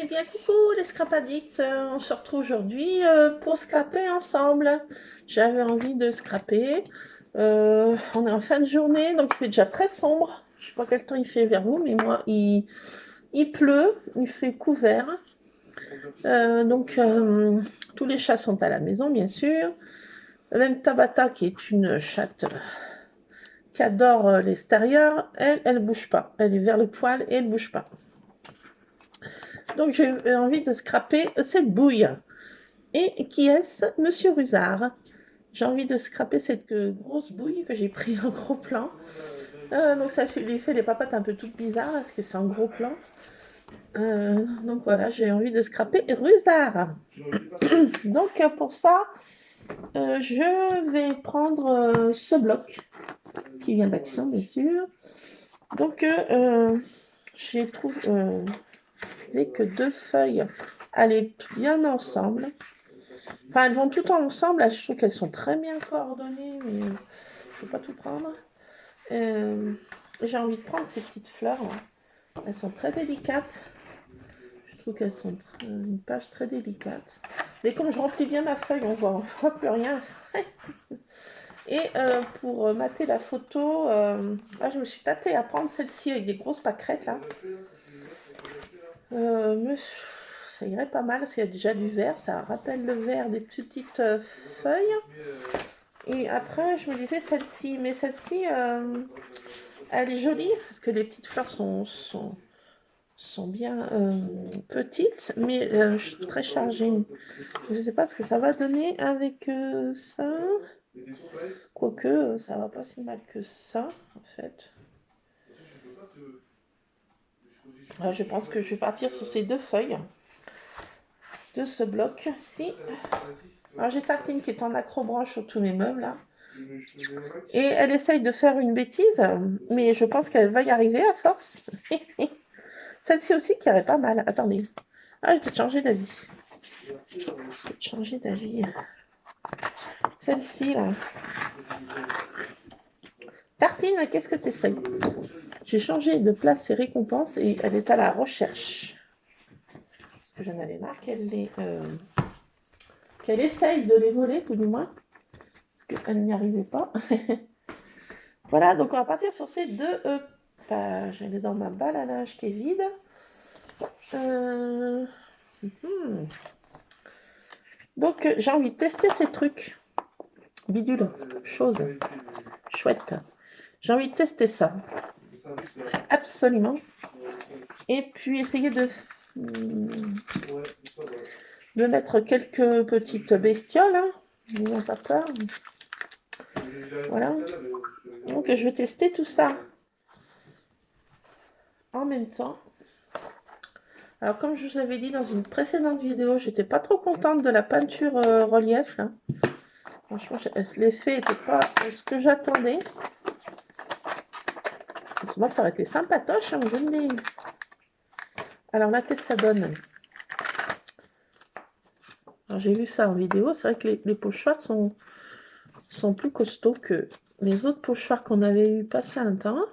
Eh bien, coucou les scrap addicts, on se retrouve aujourd'hui pour scraper ensemble. J'avais envie de scraper. On est en fin de journée, donc il fait déjà très sombre. Je sais pas quel temps il fait vers vous, mais moi, il pleut, il fait couvert. Tous les chats sont à la maison, bien sûr. Même Tabata, qui est une chatte qui adore l'extérieur, elle bouge pas. Elle est vers le poêle et elle bouge pas. Donc j'ai envie de scraper cette bouille. Et qui est-ce? Monsieur Rusard. J'ai envie de scraper cette grosse bouille que j'ai pris en gros plan. Donc ça lui fait les papates un peu toutes bizarres parce que c'est en gros plan. Donc voilà, j'ai envie de scraper Rusard. Donc pour ça, je vais prendre ce bloc qui vient d'Action, bien sûr. Donc j'ai trouvé que 2 feuilles allaient bien ensemble. Enfin, elles vont tout ensemble. Je trouve qu'elles sont très bien coordonnées, mais je ne peux pas tout prendre. J'ai envie de prendre ces petites fleurs. Là. Elles sont très délicates. Je trouve qu'elles sont une page très délicate. Mais comme je remplis bien ma feuille, on voit plus rien. Et pour mater la photo, là, je me suis tâtée à prendre celle-ci avec des grosses pâquerettes là. Ça irait pas mal parce qu'il y a déjà du vert, ça rappelle le vert des petites feuilles. Et après, je me disais celle-ci, mais celle-ci, elle est jolie parce que les petites fleurs sont bien petites, mais je suis très chargée. Je ne sais pas ce que ça va donner avec ça. Quoique, ça va pas si mal que ça, en fait. Alors, je pense que je vais partir sur ces 2 feuilles de ce bloc-ci. Alors, j'ai Tartine qui est en accrobranche sur tous mes meubles, là. Et elle essaye de faire une bêtise, mais je pense qu'elle va y arriver à force. Celle-ci aussi qui irait pas mal. Attendez. Ah, je vais changer d'avis. Celle-ci, là. Tartine, qu'est-ce que tu essayes? J'ai changé de place et récompenses et elle est à la recherche. Parce que j'en avais marre qu'elle essaye de les voler, tout du moins. Parce qu'elle n'y arrivait pas. Voilà, donc on va partir sur ces 2 pages. Elle est dans ma balle à linge qui est vide. Donc j'ai envie de tester ces trucs. Bidule, chose, chouette. J'ai envie de tester ça. Absolument. Et puis essayer de mettre quelques petites bestioles. Hein. N'ayons pas peur. Voilà. Donc je vais tester tout ça en même temps. Alors comme je vous avais dit dans une précédente vidéo, j'étais pas trop contente de la peinture relief. Là. Franchement, l'effet n'était pas ce que j'attendais. Moi, ça aurait été sympatoche. Hein, alors là, qu'est-ce que ça donne? J'ai vu ça en vidéo. C'est vrai que les pochoirs sont plus costauds que les autres pochoirs qu'on avait eu passé un temps.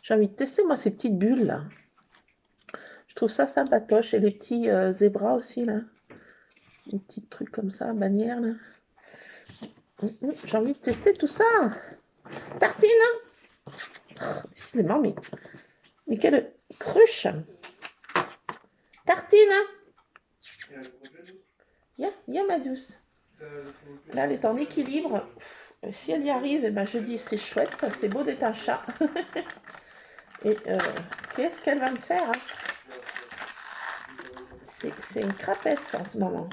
J'ai envie de tester, moi, ces petites bulles là. Je trouve ça sympatoche. Et les petits zébras aussi là. Des petits trucs comme ça, bannières là. J'ai envie de tester tout ça. Tartine. Oh, décidément, mais quelle cruche. Tartine. Viens ma douce. Là, elle est en équilibre. Si elle y arrive, eh ben, je dis c'est chouette, c'est beau d'être un chat. Et qu'est-ce qu'elle va me faire hein? C'est une crapesse en ce moment.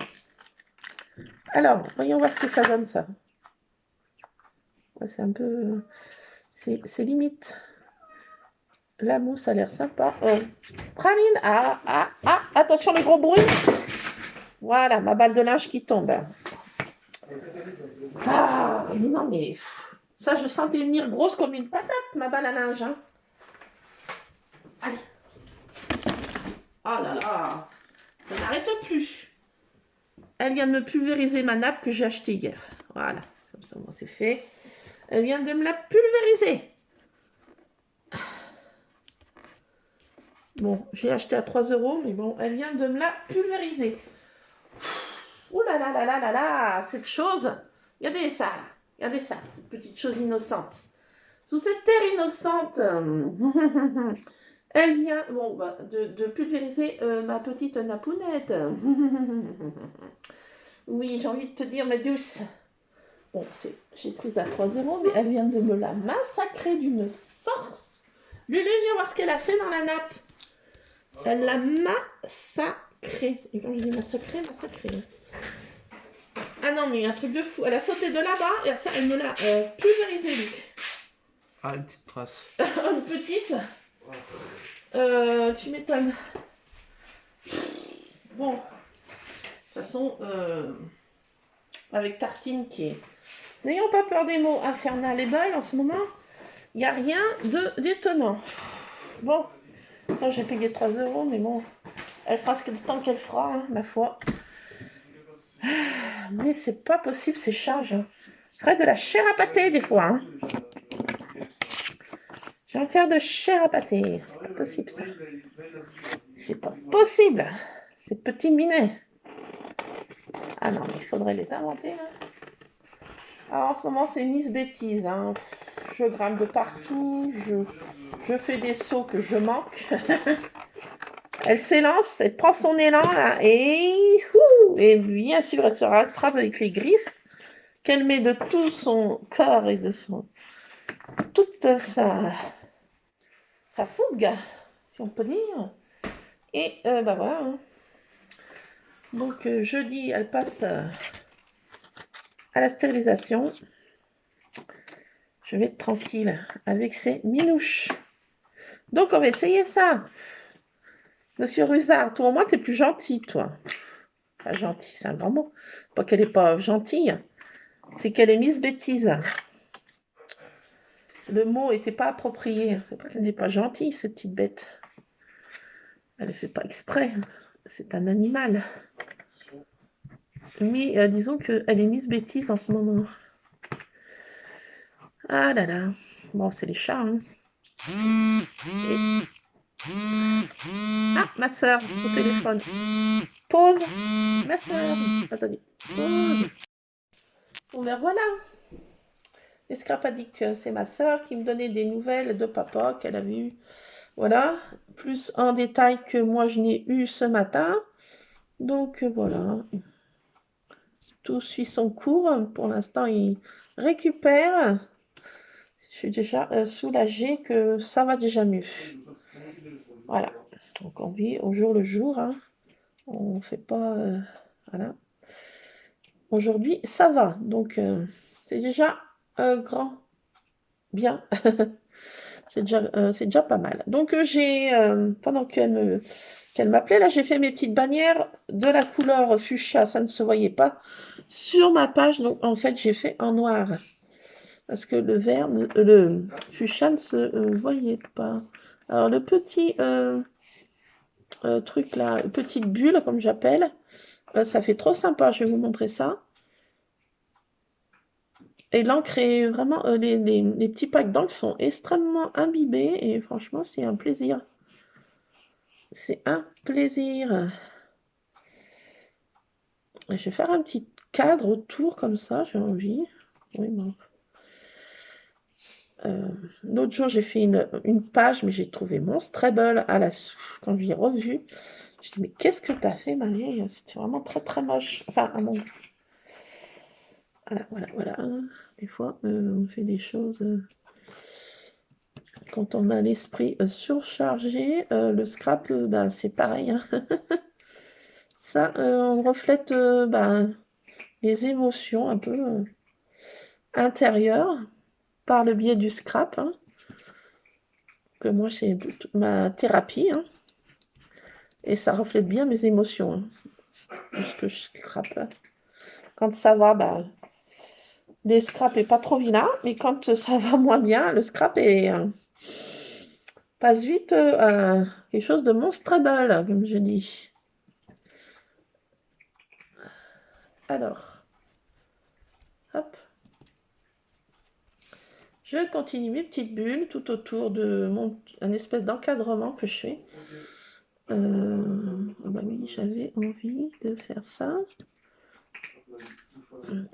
Alors, voyons voir ce que ça donne, ça. Ouais, c'est un peu... C'est limite. La mousse a l'air sympa. Praline. Attention les gros bruits. Voilà, ma balle de linge qui tombe. Ah, mais non, mais... Ça, je sentais venir grosse comme une patate, ma balle à linge. Hein. Allez. Oh là là. Ça n'arrête plus. Elle vient de me pulvériser ma nappe que j'ai achetée hier. Voilà, comme ça, c'est fait. Elle vient de me la pulvériser. Bon, j'ai acheté à 3 €, mais bon, elle vient de me la pulvériser. Ouh là là là là là là, cette chose. Regardez ça, regardez ça, cette petite chose innocente. Sous cette terre innocente, elle vient de pulvériser ma petite napounette. Oui, j'ai envie de te dire, ma douce. Bon, j'ai pris à 3 €, mais elle vient de me la massacrer d'une force. Lulu, viens voir ce qu'elle a fait dans la nappe. Elle l'a massacrée. Et quand je dis massacrée, massacrée. Ah non, mais un truc de fou. Elle a sauté de là-bas et ça, elle me l'a pulvérisée, Luc. Ah, une petite trace. Une petite. Tu m'étonnes. Bon. De toute façon, avec Tartine qui est... N'ayons pas peur des mots infernal et belle en ce moment. Il n'y a rien d'étonnant. Bon. Ça, j'ai payé 3 €, mais bon. Elle fera ce que le temps qu'elle fera, hein, ma foi. Mais c'est pas possible, ces charges. Ce serait de la chair à pâté, des fois. Hein. Je vais en faire de chair à pâté. C'est pas possible, ça. C'est pas possible. Ces petits minets. Ah non, mais il faudrait les inventer. Hein. Alors, en ce moment, c'est Miss Bêtise. Hein. Je grimpe de partout. Je fais des sauts que je manque. Elle s'élance, elle prend son élan là, et bien sûr, elle se rattrape avec les griffes qu'elle met de tout son corps et de toute sa fougue, si on peut dire. Et voilà. Hein. Donc jeudi, elle passe à la stérilisation. Je vais être tranquille avec ces minouches. Donc on va essayer ça. Monsieur Rusard, toi au moins t'es plus gentil, toi. Pas gentil, c'est un grand mot. Pas qu'elle est pas gentille, c'est qu'elle est Miss Bêtise. Le mot n'était pas approprié. C'est pas qu'elle n'est pas gentille, cette petite bête. Elle ne fait pas exprès. C'est un animal. Mais disons qu'elle est Miss Bêtise en ce moment. Ah là là. Bon, c'est les chats. Hein. Et... Ah, ma soeur, au téléphone. Pause. Ma soeur. Attendez. Pause. Bon, ben voilà. Les Scrap Addicts, c'est ma soeur qui me donnait des nouvelles de papa qu'elle a vu. Voilà. Plus en détail que moi je n'ai eu ce matin. Donc voilà. Tout suit son cours. Pour l'instant, il récupère. Je suis déjà soulagée que ça va déjà mieux. Voilà. Donc on vit au jour le jour. Hein. On ne fait pas... voilà. Aujourd'hui, ça va. Donc c'est déjà grand. Bien. c'est déjà pas mal. Donc j'ai, pendant qu'elle m'appelait, là j'ai fait mes petites bannières de la couleur fuchsia, ça ne se voyait pas sur ma page, donc en fait j'ai fait en noir. Parce que le vert, le fuchsia ne se voyait pas. Alors le petit truc là, petite bulle comme j'appelle, ça fait trop sympa, je vais vous montrer ça. Et l'encre est vraiment, les petits packs d'encre sont extrêmement imbibés et franchement c'est un plaisir. C'est un plaisir. Je vais faire un petit cadre autour comme ça, j'ai envie. Oui, bon. L'autre jour, j'ai fait une page, mais j'ai trouvé Monstrable quand je l'ai revu. Je dis, mais qu'est-ce que t'as fait, Marie? C'était vraiment très, très moche. Enfin, à mon goût. Voilà. Des fois, on fait des choses... quand on a l'esprit surchargé, le scrap, c'est pareil. Hein. Ça, on reflète les émotions un peu intérieures par le biais du scrap. Hein, que moi, c'est ma thérapie. Hein, et ça reflète bien mes émotions. Hein, puisque je scrape. Quand ça va, les scraps est pas trop vilain. Mais quand ça va moins bien, le scrap passe vite à quelque chose de monstrable, comme je dis. Alors, hop. Je continue mes petites bulles tout autour de un espèce d'encadrement que je fais. Oui, j'avais envie de faire ça.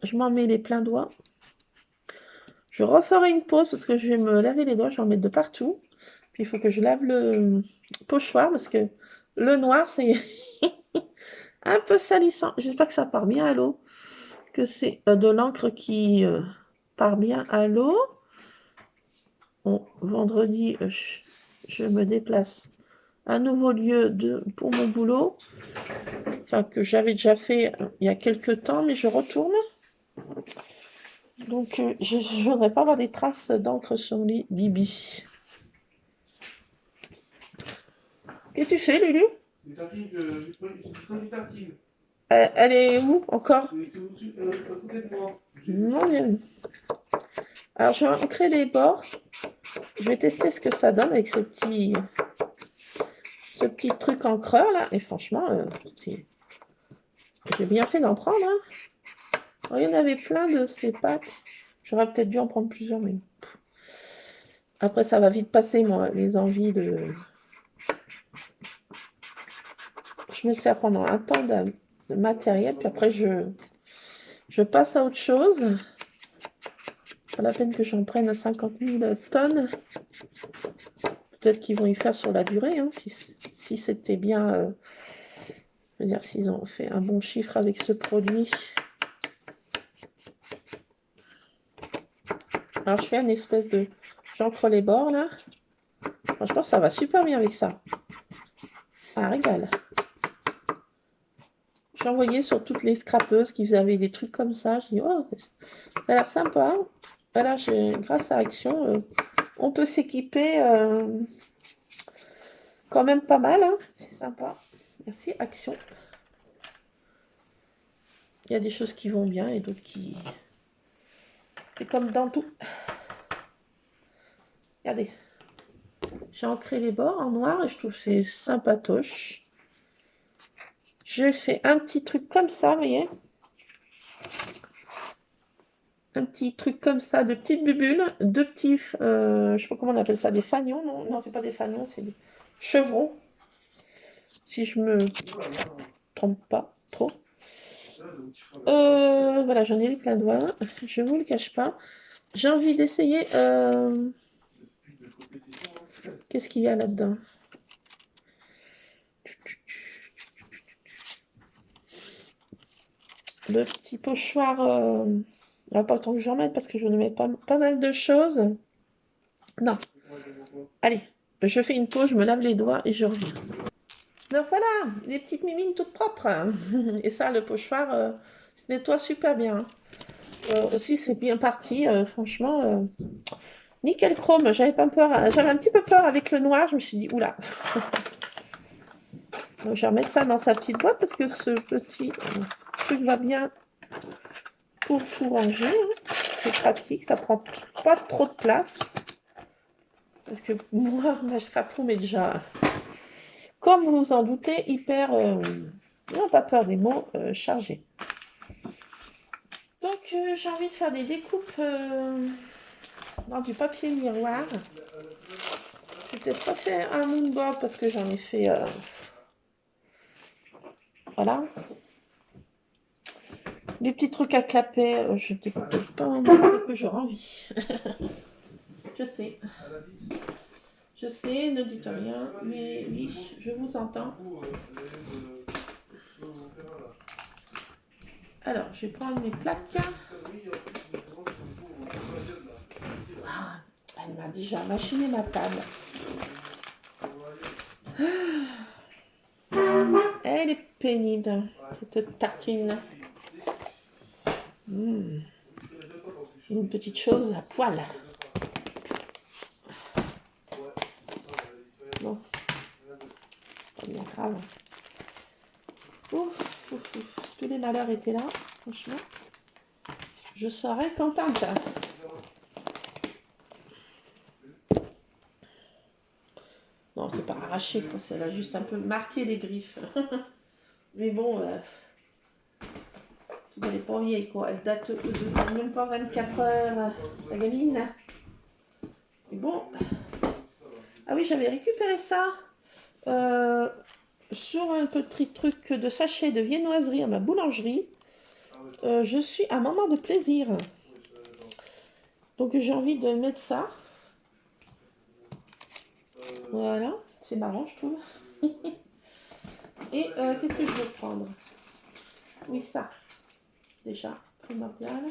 Je m'en mets les pleins doigts. Je referai une pause parce que je vais me laver les doigts, je vais en mettre de partout. Puis il faut que je lave le pochoir parce que le noir, c'est un peu salissant. J'espère que ça part bien à l'eau, que c'est de l'encre qui part bien à l'eau. Bon, vendredi, je me déplace à un nouveau lieu pour mon boulot, enfin que j'avais déjà fait il y a quelques temps, mais je retourne. Donc, je ne voudrais pas avoir des traces d'encre sur les bibis. Qu'est-ce que tu fais, Lulu? Les tartines, je sens des tartines. Elle est où encore? Complètement. Non, alors, je vais ancrer les bords. Je vais tester ce que ça donne avec ce petit truc encreur là. Et franchement, j'ai bien fait d'en prendre. Hein. Alors, il y en avait plein de ces packs. J'aurais peut-être dû en prendre plusieurs, mais après ça va vite passer, moi, les envies de... Je me sers pendant un temps de matériel, puis après je passe à autre chose. Pas la peine que j'en prenne à 50 000 tonnes. Peut-être qu'ils vont y faire sur la durée, hein, si c'était bien... je veux dire, s'ils ont fait un bon chiffre avec ce produit. Alors, je fais une espèce de... J'encre les bords, là. Franchement, ça va super bien avec ça. Ah, régale. J'ai envoyé sur toutes les scrapeuses qui avaient des trucs comme ça. Je dis, oh, ça a l'air sympa. Voilà, grâce à Action, on peut s'équiper quand même pas mal. Hein. C'est sympa. Merci, Action. Il y a des choses qui vont bien et d'autres qui... C'est comme dans tout. Regardez. J'ai ancré les bords en noir et je trouve que c'est sympatoche. Je fais un petit truc comme ça, vous voyez. Un petit truc comme ça, de petites bubules, de petits, je sais pas comment on appelle ça, des fanions, non, non, c'est pas des fanions, c'est des chevrons. Si je me trompe pas trop. Voilà, j'en ai eu plein de doigts, je vous le cache pas. J'ai envie d'essayer. Qu'est-ce qu'il y a là-dedans? Le petit pochoir. Pas autant que j'en mette parce que je vais mettre pas mal de choses. Non. Allez, je fais une pause, je me lave les doigts et je reviens. Donc voilà, des petites mimines toutes propres. Et ça, le pochoir se nettoie super bien. Aussi, c'est bien parti, franchement. Nickel chrome, j'avais pas peur. J'avais un petit peu peur avec le noir, je me suis dit, oula. Donc, je vais remettre ça dans sa petite boîte parce que ce petit truc va bien pour tout ranger. Hein. C'est pratique, ça prend pas trop de place. Parce que moi, ma scrap-room est déjà, comme vous vous en doutez, hyper, non pas peur des mots, chargée. Donc j'ai envie de faire des découpes dans du papier miroir. Je vais peut-être pas faire un moonboard parce que j'en ai fait... voilà. Les petits trucs à clapper, je n'ai peut-être pas un que j'aurais envie. Je sais. Je sais, ne dites rien, mais oui, je vous entends. Alors, je vais prendre mes plaques. Ah, elle m'a déjà machiné ma table. Elle est pénible, cette tartine. Mmh. Une petite chose à poil. Bon, pas bien grave. Ouf, ouf, ouf. Tous les malheurs étaient là, franchement. Je serais contente. Non, c'est pas arraché, quoi. Ça a juste un peu marqué les griffes. Mais bon, elle n'est pas vieille, quoi. Elle date de même pas 24 heures, la gamine. Mais bon. Ah oui, j'avais récupéré ça sur un petit truc de sachet de viennoiserie à ma boulangerie. Je suis un moment de plaisir. Donc j'ai envie de mettre ça. Voilà, c'est marrant, je trouve. Et qu'est-ce que je veux prendre? Oui, ça. Déjà, primordial.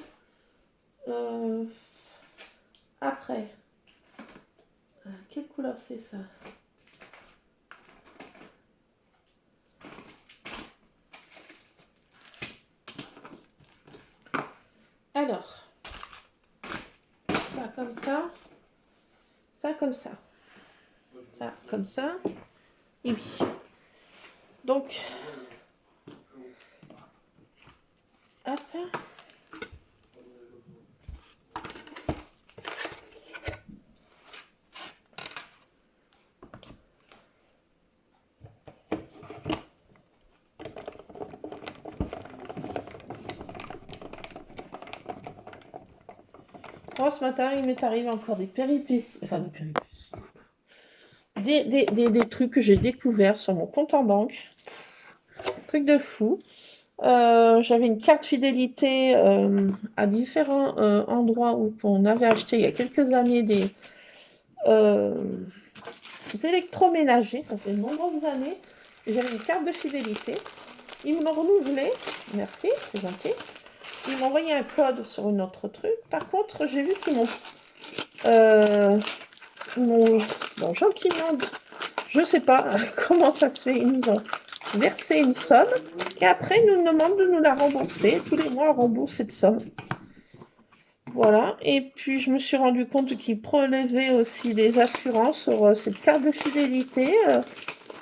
Après, quelle couleur c'est ça? Alors, ça comme ça, ça comme ça, ça comme ça, et oui. Donc, hop. Oh, ce matin, il m'est arrivé encore des péripéties. Enfin, des péripéties. Des trucs que j'ai découverts sur mon compte en banque. Truc de fou. J'avais une carte fidélité à différents endroits où on avait acheté il y a quelques années des électroménagers. Ça fait de nombreuses années. J'avais une carte de fidélité. Ils me l'ont renouvelée. Merci, c'est gentil. Ils m'ont envoyé un code sur une autre truc. Par contre, j'ai vu qu'ils m'ont bon, gentiment, je sais pas comment ça se fait, ils nous ont versé une somme et après ils nous demandent de nous la rembourser. Tous les mois, on rembourse cette somme. Voilà, et puis je me suis rendu compte qu'ils prélevaient aussi les assurances sur cette carte de fidélité,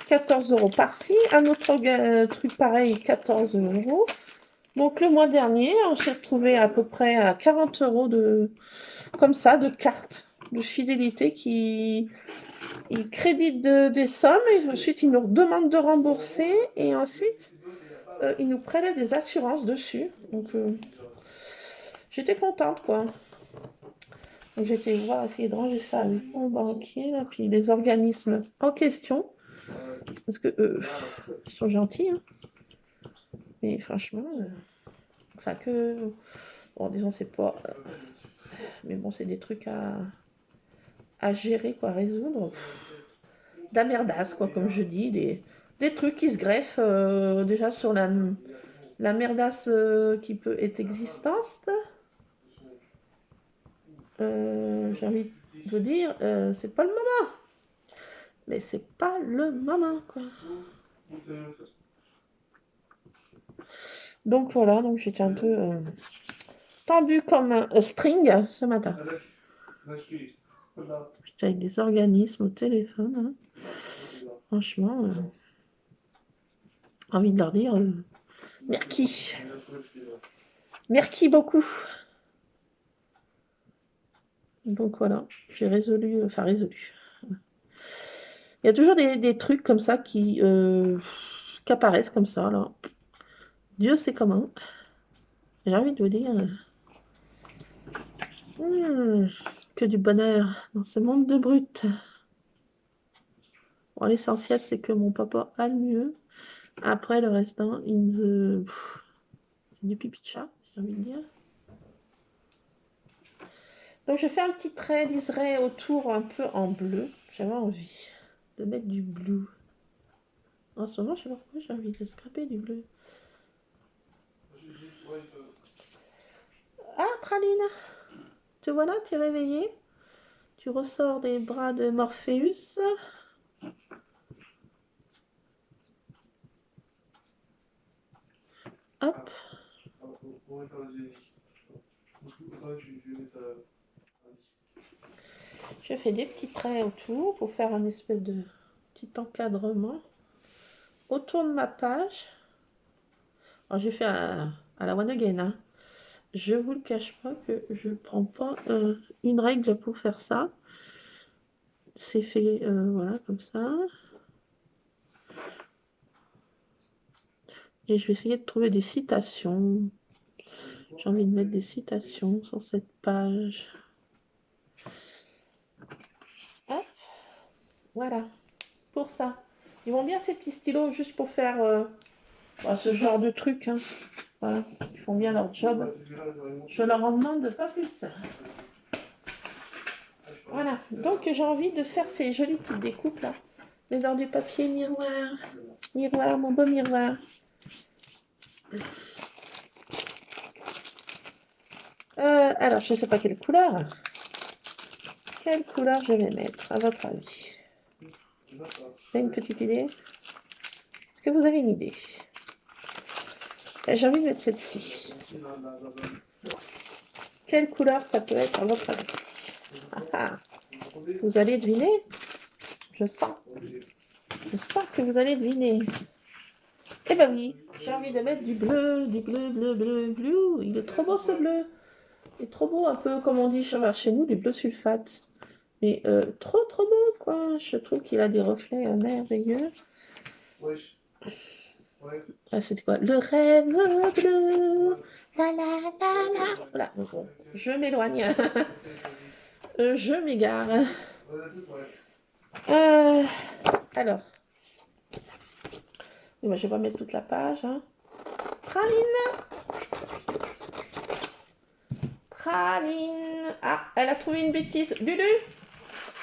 14 € par-ci, un autre truc pareil, 14 €. Donc le mois dernier, on s'est retrouvé à peu près à 40 € comme ça, de cartes de fidélité qui créditent des sommes et ensuite ils nous demandent de rembourser et ensuite ils nous prélèvent des assurances dessus. Donc j'étais contente, quoi. Donc j'étais voir, essayer de ranger ça avec mon banquier, là, puis les organismes en question, parce que ils sont gentils, hein. Mais franchement, enfin que, bon, disons, c'est pas, mais bon, c'est des trucs à gérer, quoi, à résoudre. De la merdasse, quoi, comme je dis, des trucs qui se greffent déjà sur la merdasse qui peut être existante. J'ai envie de vous dire, c'est pas le moment. Mais c'est pas le moment, quoi. Donc voilà, donc j'étais un peu tendue comme un string ce matin. J'étais avec des organismes au téléphone, hein. Franchement, envie de leur dire merci. Merci beaucoup. Donc voilà, j'ai résolu, enfin résolu. Il y a toujours des trucs comme ça qui apparaissent comme ça, là. Dieu sait comment. J'ai envie de vous dire que du bonheur dans ce monde de brutes. Bon, l'essentiel, c'est que mon papa a le mieux. Après, le restant, c'est du pipi de chat, j'ai envie de dire. Donc, je fais un petit trait liseré autour un peu en bleu. J'avais envie de mettre du bleu. En ce moment, je sais pas pourquoi j'ai envie de scraper du bleu. Ah, Praline, te voilà, tu es réveillée. Tu ressors des bras de Morpheus. Hop. Je fais des petits traits autour pour faire un espèce de petit encadrement autour de ma page. Alors j'ai fait à la one again. Hein. Je vous le cache pas que je prends pas une règle pour faire ça. C'est fait voilà comme ça. Et je vais essayer de trouver des citations. J'ai envie de mettre des citations sur cette page. Hop. Voilà. Pour ça. Ils vont bien ces petits stylos juste pour faire ce genre de truc. Hein. Voilà. Ils font bien leur job. Je leur en demande pas plus. Voilà. Donc j'ai envie de faire ces jolies petites découpes là. Mais dans du papier miroir. Miroir, mon beau miroir. Alors, je ne sais pas quelle couleur. Quelle couleur je vais mettre, à votre avis? Vous avez une petite idée? Est-ce que vous avez une idée? J'ai envie de mettre celle-ci. Quelle couleur ça peut être, à votre avis? Ah, vous allez deviner? Je sens. Je sens que vous allez deviner. Eh ben oui, j'ai envie de mettre du bleu, bleu. Il est trop beau ce bleu. Il est trop beau, un peu comme on dit chez nous, du bleu sulfate. Mais trop beau, quoi. Je trouve qu'il a des reflets merveilleux. Ah, c'était quoi? Le rêve bleu. La la la la. Voilà, donc bon, je m'éloigne. Je m'égare. Alors. Oui, bah, je vais pas mettre toute la page. Hein. Praline. Ah, elle a trouvé une bêtise. Lulu,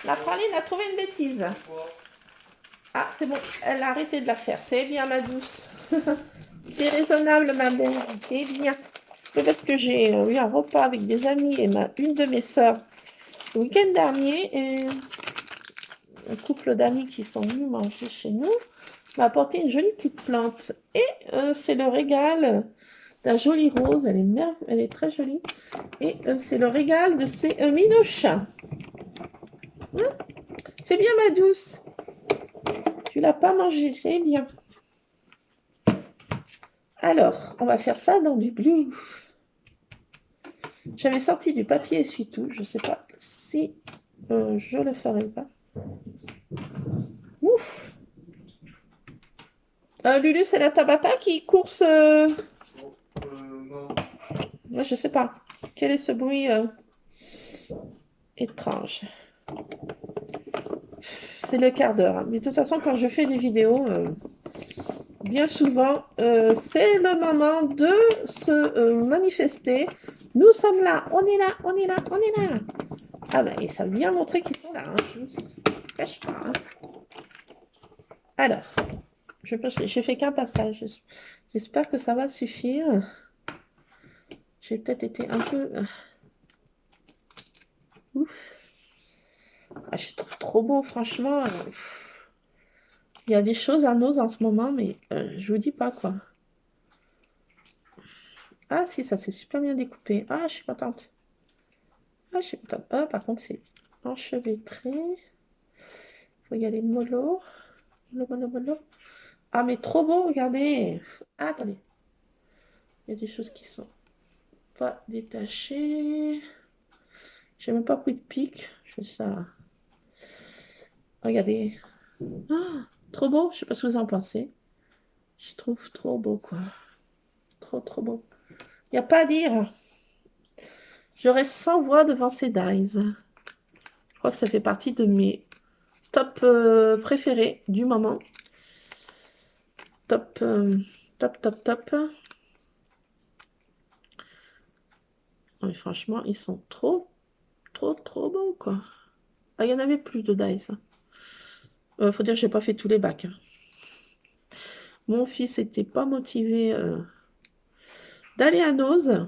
la praline a trouvé une bêtise. Ah, c'est bon, elle a arrêté de la faire. C'est bien, ma douce. C'est raisonnable, ma belle. C'est bien. C'est parce que j'ai eu un repas avec des amis et une de mes sœurs le week-end dernier. Et un couple d'amis qui sont venus manger chez nous m'a apporté une jolie petite plante. Et c'est le régal d'un joli rose. Elle est très jolie. Et c'est le régal de ces minoches. C'est bien, ma douce. Tu l'as pas mangé, c'est bien. Alors, on va faire ça dans du bleu. J'avais sorti du papier essuie-tout. Je ne sais pas si je le ferai pas. Ouf. Lulu, c'est la Tabata qui course. Moi, je sais pas. Quel est ce bruit étrange? C'est le quart d'heure. Hein. Mais de toute façon, quand je fais des vidéos, bien souvent, c'est le moment de se manifester. Nous sommes là, on est là, on est là, on est là. Ah ben, ça veut bien montrer qu'ils sont là. Hein. Je ne cache pas. Hein. Alors, j'ai fait qu'un passage. J'espère que ça va suffire. J'ai peut-être été un peu... Ouf. Ah, je trouve trop beau, franchement. Il y a des choses à nos en ce moment, mais je vous dis pas quoi. Ah si, ça s'est super bien découpé. Ah, je suis contente. Ah, je suis contente. Ah, par contre, c'est enchevêtré. Faut y aller mollo. Mollo. Ah, mais trop beau, regardez. Ah, attendez. Il y a des choses qui sont pas détachées. J'ai même pas pris de pic. Je fais ça. Regardez. Ah, trop beau. Je sais pas ce que vous en pensez. Je trouve trop beau, quoi. Trop beau. Il n'y a pas à dire. Je reste sans voix devant ces dies. Je crois que ça fait partie de mes top préférés du moment. Top. Oui, franchement, ils sont trop beaux, quoi. Ah, il y en avait plus de dice. Faut dire que j'ai pas fait tous les bacs. Hein. Mon fils n'était pas motivé d'aller à Nose.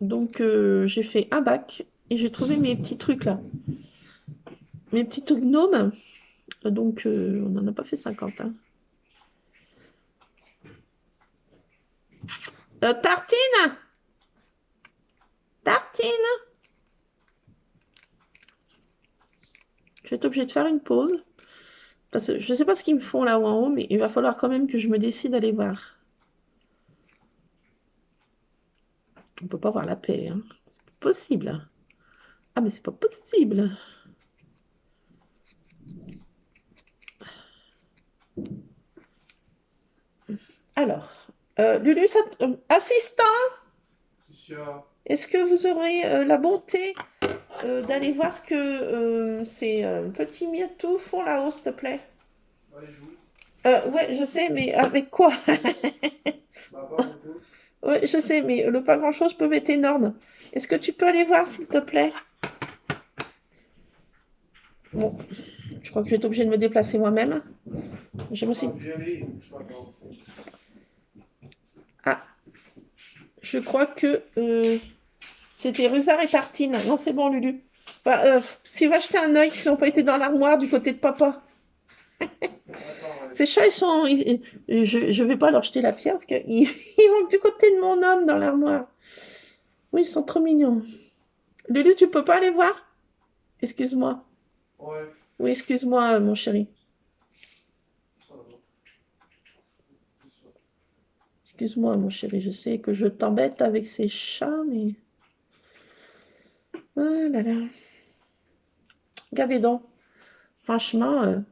Donc, j'ai fait un bac et j'ai trouvé mes petits trucs là. Mes petits gnomes. Donc, on n'en a pas fait 50. Hein. Tartine? Tartine? Je vais être obligée de faire une pause. Parce que je ne sais pas ce qu'ils me font là-haut en haut, mais il va falloir quand même que je me décide à aller voir. On ne peut pas avoir la paix, hein. C'est pas possible. Ah, mais c'est pas possible. Alors, Lulu, assistant, Tisha, est-ce que vous aurez la bonté d'aller voir ce que ces petits miettous font là-haut, s'il te plaît? allez, joue. Ouais, je sais, mais avec quoi? Bah, pas beaucoup. Ouais, je sais, mais le pas grand-chose peut être énorme. Est-ce que tu peux aller voir, s'il te plaît? Bon, je crois que je vais être obligée de me déplacer moi-même. Je me suis... Ah, viens aller, je t'attends. Ah, je crois que c'était Rusard et Tartine. Non, c'est bon, Lulu. Bah, s'il va jeter un œil, s'ils n'ont pas été dans l'armoire du côté de papa. Attends, ouais. Ces chats, je vais pas leur jeter la pierre parce qu'ils ils vont du côté de mon homme dans l'armoire. Oui, ils sont trop mignons. Lulu, tu peux pas aller voir? Excuse-moi. Ouais, Oui, excuse-moi, mon chéri. ça va. Excuse-moi, mon chéri. Je sais que je t'embête avec ces chats, mais... Ah là là. Regardez donc. Franchement,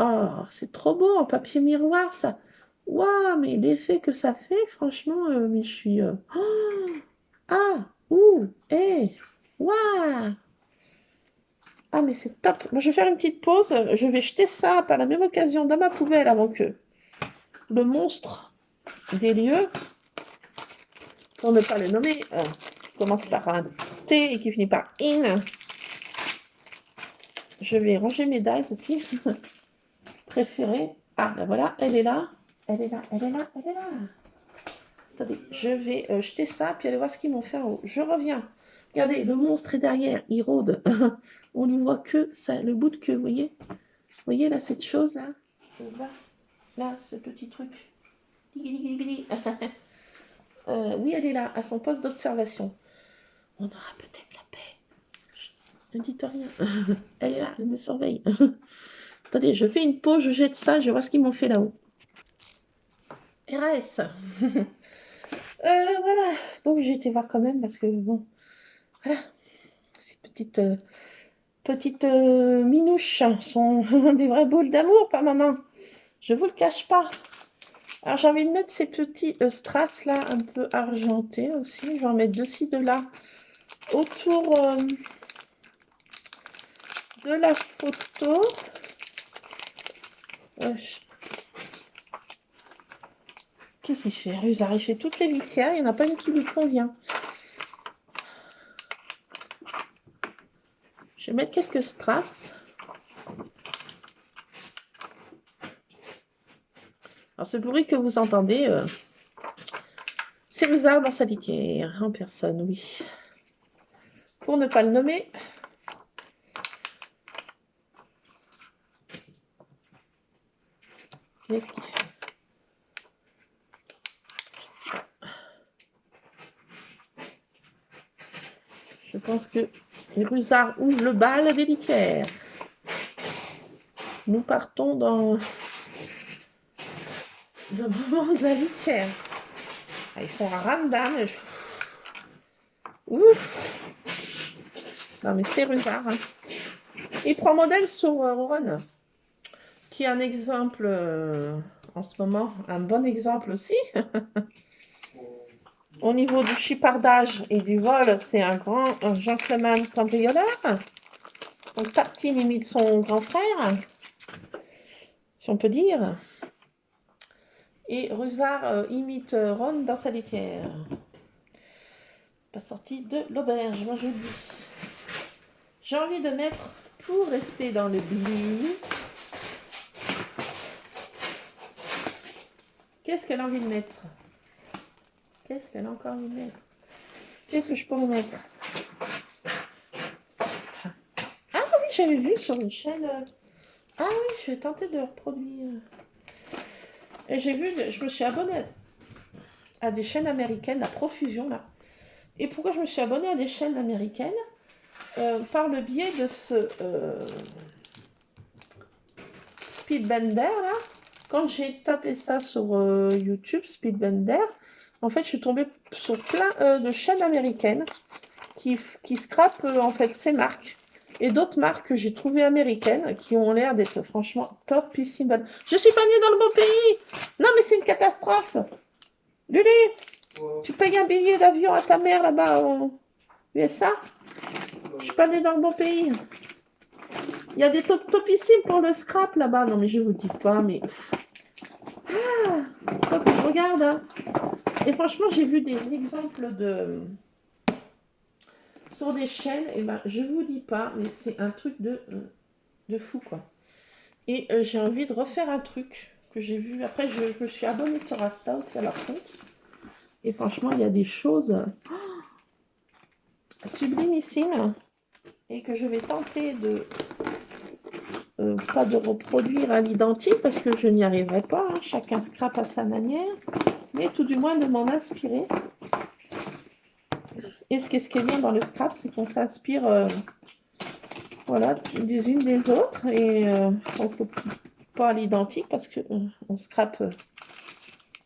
oh, c'est trop beau en papier miroir, ça. Waouh, mais l'effet que ça fait, franchement, mais je suis... oh, ah, ouh, hé, waouh. Ah, mais c'est top. Moi, je vais faire une petite pause. Je vais jeter ça par la même occasion dans ma poubelle avant que le monstre des lieux, pour ne pas le nommer, qui commence par un T et qui finit par in. Je vais ranger mes dice aussi. Préférées. Ah, ben voilà, elle est là. Elle est là, elle est là, elle est là. Attendez, je vais jeter ça, puis aller voir ce qu'ils m'ont fait en haut. Je reviens. Regardez, le monstre est derrière, il rôde. On lui voit que ça, le bout de queue, vous voyez? Vous voyez là, cette chose-là? Je vois. Là, ce petit truc. Oui, elle est là, à son poste d'observation. On aura peut-être la paix. Chut, ne dites rien. Elle est là, elle me surveille. Attendez, je fais une pause, je jette ça, je vois ce qu'ils m'ont fait là-haut. RAS. Voilà. Donc j'ai été voir quand même parce que bon, voilà, ces petites minouches sont des vraies boules d'amour, pas maman. Je vous le cache pas. Alors j'ai envie de mettre ces petits strass là, un peu argentés aussi. Je vais en mettre de ci, de là, autour de la photo. Qu'est-ce qu'il fait? Rusard, il fait toutes les litières, il n'y en a pas une qui lui convient. Je vais mettre quelques strass. Alors ce bruit que vous entendez, c'est Rusard dans sa litière, en personne, oui. Pour ne pas le nommer. Qu'est-ce qu'il fait? Je pense que les Rusards ouvrent le bal des litières. Nous partons dans le moment de la litière. Ah, ils font un ramdam. Ouf! Non mais c'est Rusard. Hein. Il prend modèle sur Ron, qui est un exemple en ce moment, un bon exemple aussi. Au niveau du chipardage et du vol, c'est un grand gentleman cambrioleur. Donc Tartine imite son grand frère, si on peut dire. Et Rusard imite Ron dans sa litière. Pas sorti de l'auberge, moi je le dis. J'ai envie de mettre, pour rester dans le bleu, qu'est-ce qu'elle a envie de mettre? Qu'est-ce qu'elle a encore envie de mettre? Qu'est-ce que je peux mettre? Ah oui, j'avais vu sur une chaîne. Ah oui, je vais tenter de reproduire. Et j'ai vu, je me suis abonnée à des chaînes américaines, la profusion là. Et pourquoi je me suis abonnée à des chaînes américaines? Par le biais de ce Speedbender là. Quand j'ai tapé ça sur YouTube, Speedbender, en fait, je suis tombée sur plein de chaînes américaines qui scrapent en fait ces marques. Et d'autres marques que j'ai trouvées américaines qui ont l'air d'être franchement topissime. Je suis pas née dans le bon pays. Non, mais c'est une catastrophe. Lulu, tu payes un billet d'avion à ta mère là-bas au USA? Je suis pas née dans le bon pays. Il y a des topissimes pour le scrap là-bas. Non, mais je vous dis pas, mais... Ah, regarde. Hein. Et franchement, j'ai vu des exemples sur des chaînes. Et ben, je vous dis pas, mais c'est un truc de fou, quoi. Et j'ai envie de refaire un truc que j'ai vu. Après, je me suis abonnée sur Insta aussi à leur compte. Et franchement, il y a des choses sublimissimes. Et que je vais tenter de... pas de reproduire à l'identique parce que je n'y arriverai pas, hein. Chacun scrape à sa manière, mais tout du moins de m'en inspirer. Et ce qui est bien dans le scrap, c'est qu'on s'inspire voilà, des unes des autres et on ne faut pas à l'identique parce que on scrape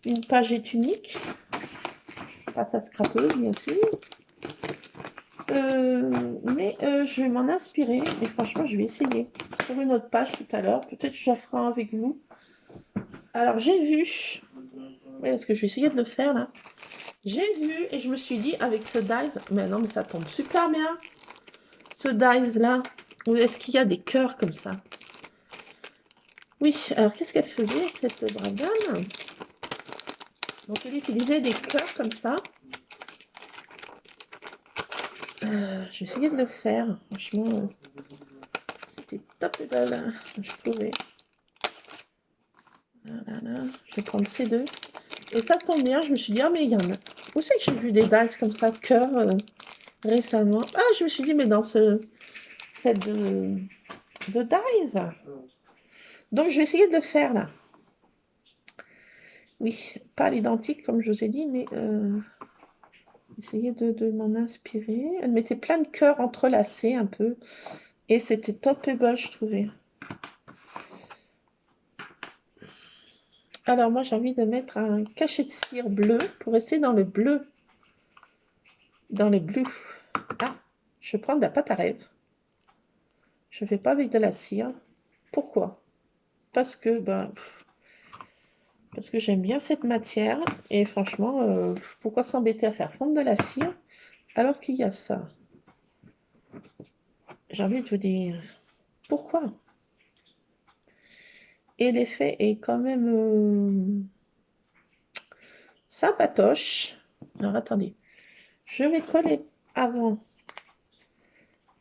une page est unique, pas sa scrapeuse bien sûr. Mais je vais m'en inspirer et franchement je vais essayer sur une autre page tout à l'heure, peut-être que je la ferai avec vous. Alors j'ai vu, parce que je vais essayer de le faire là, j'ai vu et je me suis dit avec ce dies, mais non mais ça tombe super bien, ce dies là, où est-ce qu'il y a des cœurs comme ça? Oui, alors qu'est-ce qu'elle faisait cette dragonne? Donc elle utilisait des cœurs comme ça. J'ai essayé de le faire, franchement, c'était top et belle, je trouvais. Voilà, je vais prendre ces deux. Et ça tombe bien, je me suis dit, ah mais il y en a. Où c'est que j'ai vu des dice comme ça, cœur, récemment? Ah, je me suis dit, mais dans ce set de dice. Donc je vais essayer de le faire là. Oui, pas l'identique comme je vous ai dit, mais essayer de m'en inspirer. Elle mettait plein de cœurs entrelacés un peu. Et c'était top et bol, je trouvais. Alors moi, j'ai envie de mettre un cachet de cire bleu pour rester dans le bleu. Dans les bleus. Ah, je prends de la pâte à rêve. Je ne fais pas avec de la cire. Pourquoi? Parce que, parce que j'aime bien cette matière. Et franchement, pourquoi s'embêter à faire fondre de la cire alors qu'il y a ça? J'ai envie de vous dire, pourquoi? Et l'effet est quand même sympatoche. Alors attendez, je vais coller avant.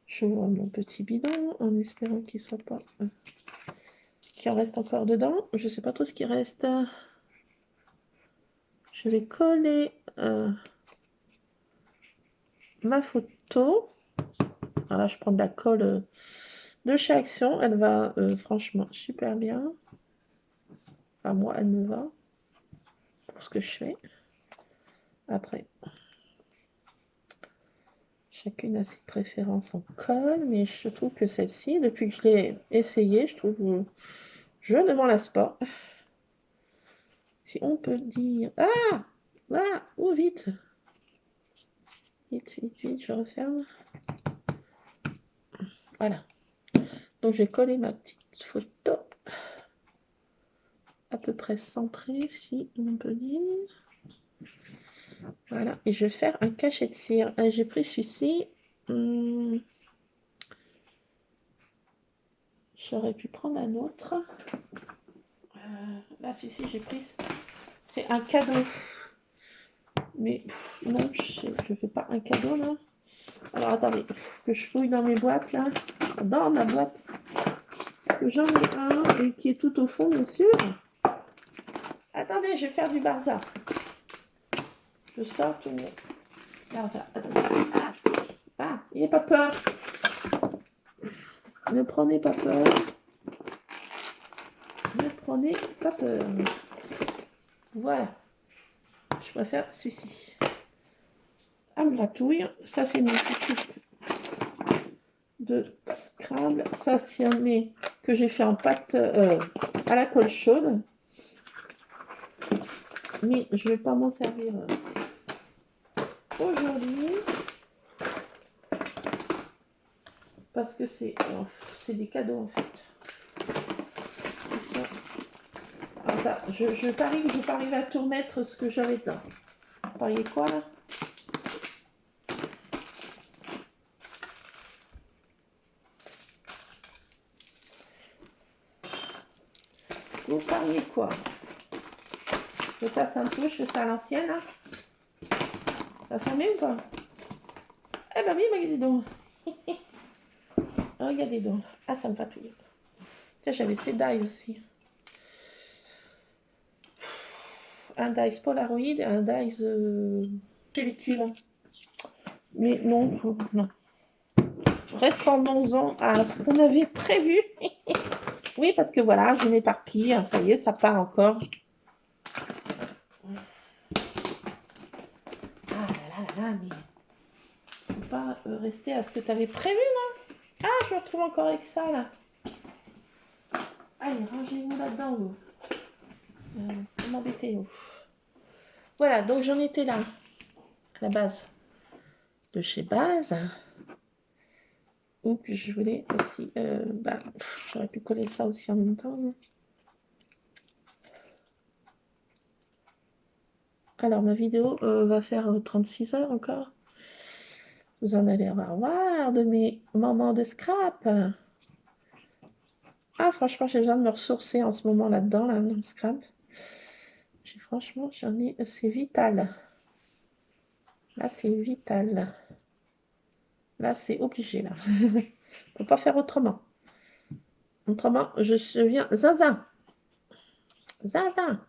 Je vois mon petit bidon en espérant qu'il soit pas... qu'il en reste encore dedans. Je sais pas trop ce qui reste. Je vais coller ma photo. Alors là, je prends de la colle de chez Action. Elle va franchement super bien. Enfin, moi, elle me va pour ce que je fais. Après, chacune a ses préférences en colle, mais je trouve que celle-ci, depuis que je l'ai essayée, je trouve je ne m'en lasse pas. Si on peut dire... Ah! Ah! Oh, vite! Vite, vite, vite, je referme. Voilà. Donc, j'ai collé ma petite photo. À peu près centrée, si on peut dire. Voilà. Et je vais faire un cachet de cire. J'ai pris celui-ci. J'aurais pu prendre un autre. Là, celui-ci, j'ai pris... C'est un cadeau. Mais non, je ne fais pas un cadeau, là. Alors, attendez. Que je fouille dans mes boîtes, là. Dans ma boîte. Que j'en ai un et qui est tout au fond, bien sûr. Attendez, je vais faire du Barza. Je sors tout mon Barza. Attendez. Ah, il n'est pas peur. Ne prenez pas peur. Ne prenez pas peur. Voilà. Je On va faire celui-ci. Un gratouille. Ça, c'est mes petits trucs de Scrabble. Ça, c'est un nez que j'ai fait en pâte à la colle chaude. Mais je ne vais pas m'en servir aujourd'hui. Parce que c'est des cadeaux en fait. Alors ça, je parie que je vais pas arriver à tout remettre ce que j'avais dedans. Vous pariez quoi là? Vous pariez quoi? Je passe un peu, je fais ça à l'ancienne. Hein. Ça a fermé ou pas? Eh ben oui, regardez donc. Regardez donc. Ah, ça me gratouille. Tiens, j'avais ces dies aussi. Un dice Polaroid et un dice pellicule. Mais non, non. Restons-en à ce qu'on avait prévu. Oui, parce que voilà, je m'éparpille. Hein, ça y est, ça part encore. Ah là là là, mais faut pas rester à ce que tu avais prévu, non? Ah, je me retrouve encore avec ça, là. Allez, rangez-vous là-dedans, vous. Vous m'embêtez, vous. Voilà, donc j'en étais là, à la base. De chez Base. Ou que je voulais aussi... j'aurais pu coller ça aussi en même temps. Alors, ma vidéo va faire 36 heures encore. Vous en allez avoir marre de mes moments de scrap. Ah, franchement, j'ai besoin de me ressourcer en ce moment là-dedans, là, dans le scrap. Franchement, c'est vital. Là, c'est vital. Là, c'est obligé, là. On ne peut pas faire autrement. Autrement, je viens... Zaza. Zaza.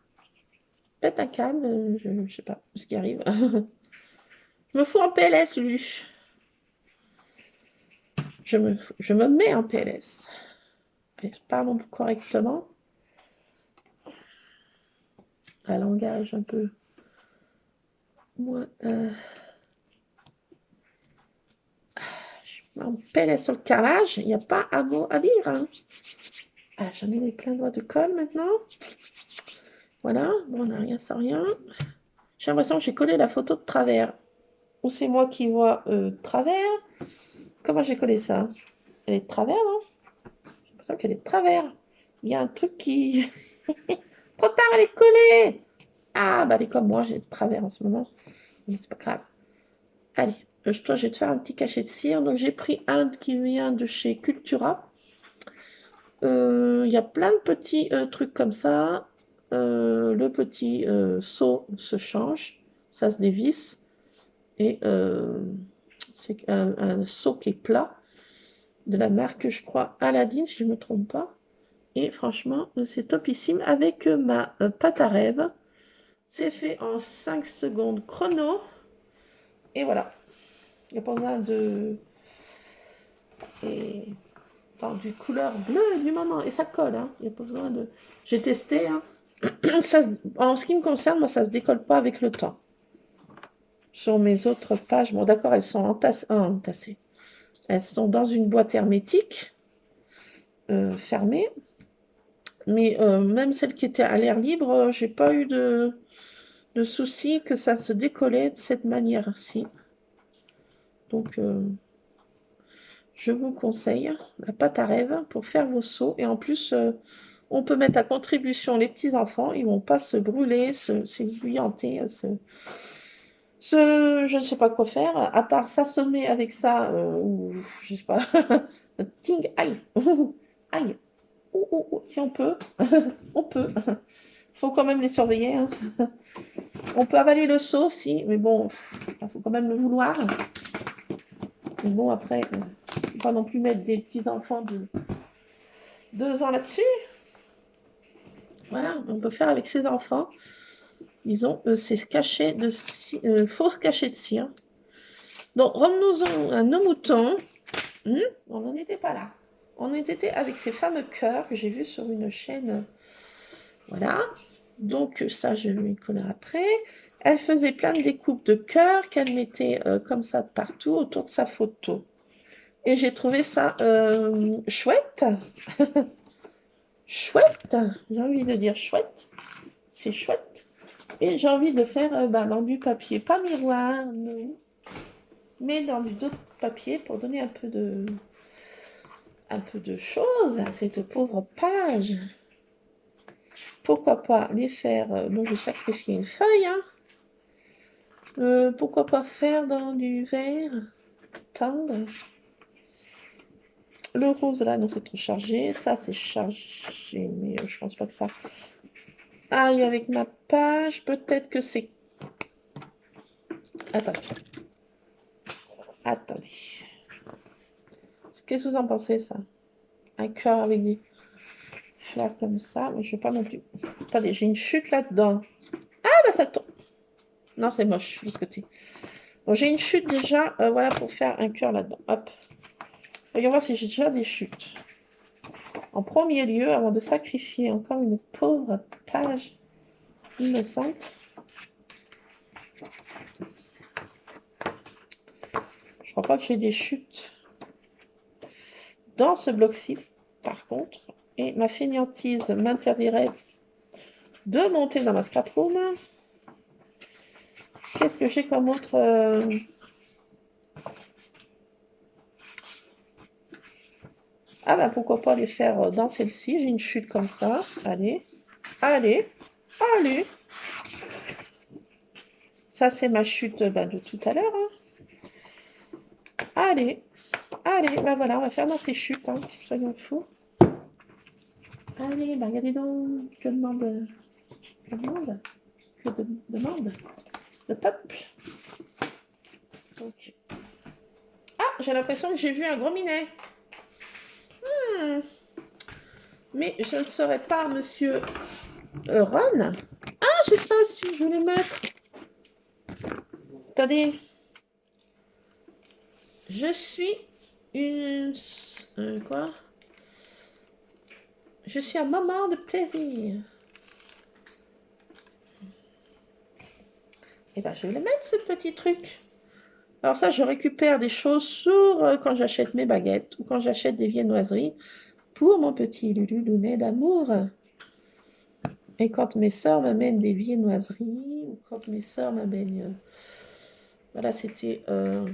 Pète un câble, je ne sais pas ce qui arrive. Je me fous en PLS, Lulu. Je me mets en PLS. Allez, parlons correctement. Un langage un peu moins... Je suis en PLS sur le carrelage. Il n'y a pas un mot à dire. Hein. Ah, j'en ai plein de doigts de colle maintenant. Voilà, bon, on n'a rien sans rien. J'ai l'impression que j'ai collé la photo de travers. Ou c'est moi qui vois de travers. Comment j'ai collé ça? Elle est de travers, non? J'ai l'impression qu'elle est de travers. Il y a un truc qui... Trop tard, elle est collée. Ah, bah elle est comme moi, j'ai de travers en ce moment. Mais c'est pas grave. Allez, toi, je vais te faire un petit cachet de cire. Donc, j'ai pris un qui vient de chez Cultura. Il y a plein de petits trucs comme ça. Le petit seau se change. Ça se dévisse. Et c'est un seau qui est plat. De la marque, je crois, Aladdin, si je ne me trompe pas. Et franchement, c'est topissime. Avec ma pâte à rêve. C'est fait en 5 secondes chrono. Et voilà. Il n'y a pas besoin de... Et... du couleur bleue du moment. Et ça colle. Hein. Il n'y a pas besoin de... J'ai testé. Hein. Ça, en ce qui me concerne, moi, ça ne se décolle pas avec le temps. Sur mes autres pages, bon d'accord, elles sont entassées. Elles sont dans une boîte hermétique, fermée. Mais même celles qui étaient à l'air libre, j'ai pas eu de souci que ça se décollait de cette manière-ci. Donc, je vous conseille la pâte à rêve pour faire vos seaux. Et en plus, on peut mettre à contribution les petits-enfants. Ils ne vont pas se brûler, s'ébouillanter, je ne sais pas quoi faire, à part s'assommer avec ça, ou je ne sais pas. Ting, aïe, aïe, si on peut, on peut. Faut quand même les surveiller. Hein. On peut avaler le seau, si, mais bon, il faut quand même le vouloir. Mais bon, après, faut pas non plus mettre des petits-enfants de 2 ans là-dessus. Voilà, on peut faire avec ses enfants. Ils ont ces cachets de faux cachets de cire. Donc, revenons-en à nos moutons. On n'en était pas là. On était avec ces fameux cœurs que j'ai vus sur une chaîne. Voilà. Donc ça, je vais coller après. Elle faisait plein de découpes de cœur qu'elle mettait comme ça partout autour de sa photo. Et j'ai trouvé ça chouette. Chouette, j'ai envie de dire chouette. C'est chouette. Et j'ai envie de faire dans du papier, pas miroir, non, mais dans du d'autres papier pour donner un peu de choses à cette pauvre page. Pourquoi pas les faire, donc je sacrifie une feuille, hein. Pourquoi pas faire dans du vert tendre. Le rose là, non, c'est trop chargé. Ça, c'est chargé, mais je pense pas que ça aille avec ma page. Peut-être que c'est. Attendez. Attendez. Qu'est-ce que vous en pensez, ça? Un cœur avec des fleurs comme ça, mais je ne sais pas non plus. Attendez, j'ai une chute là-dedans. Ah, bah ça tombe. Non, c'est moche de ce côté. Donc, j'ai une chute déjà, voilà, pour faire un cœur là-dedans. Hop. Voyons voir si j'ai déjà des chutes. En premier lieu, avant de sacrifier encore une pauvre page innocente, je crois pas que j'ai des chutes dans ce bloc-ci, par contre. Et ma fainéantise m'interdirait de monter dans ma scrap room. Qu'est-ce que j'ai comme autre Ah bah pourquoi pas les faire dans celle-ci. J'ai une chute comme ça. Allez, allez, allez. Ça c'est ma chute de tout à l'heure, hein. Allez, allez, bah voilà, on va faire dans ces chutes, hein. Soyons fous. Allez, bah regardez donc, que demande, le peuple. Donc. Ah, j'ai l'impression que j'ai vu un gros minet. Mais je ne serais pas monsieur Ron. Ah, j'ai ça aussi, je voulais mettre. Attendez. Je suis une... quoi? Je suis un moment de plaisir. Et ben, je vais le mettre, ce petit truc. Alors ça, je récupère des chaussures quand j'achète mes baguettes ou quand j'achète des viennoiseries pour mon petit Lululounet d'amour. Et quand mes sœurs m'amènent des viennoiseries ou quand mes sœurs m'amènent... voilà, c'était... il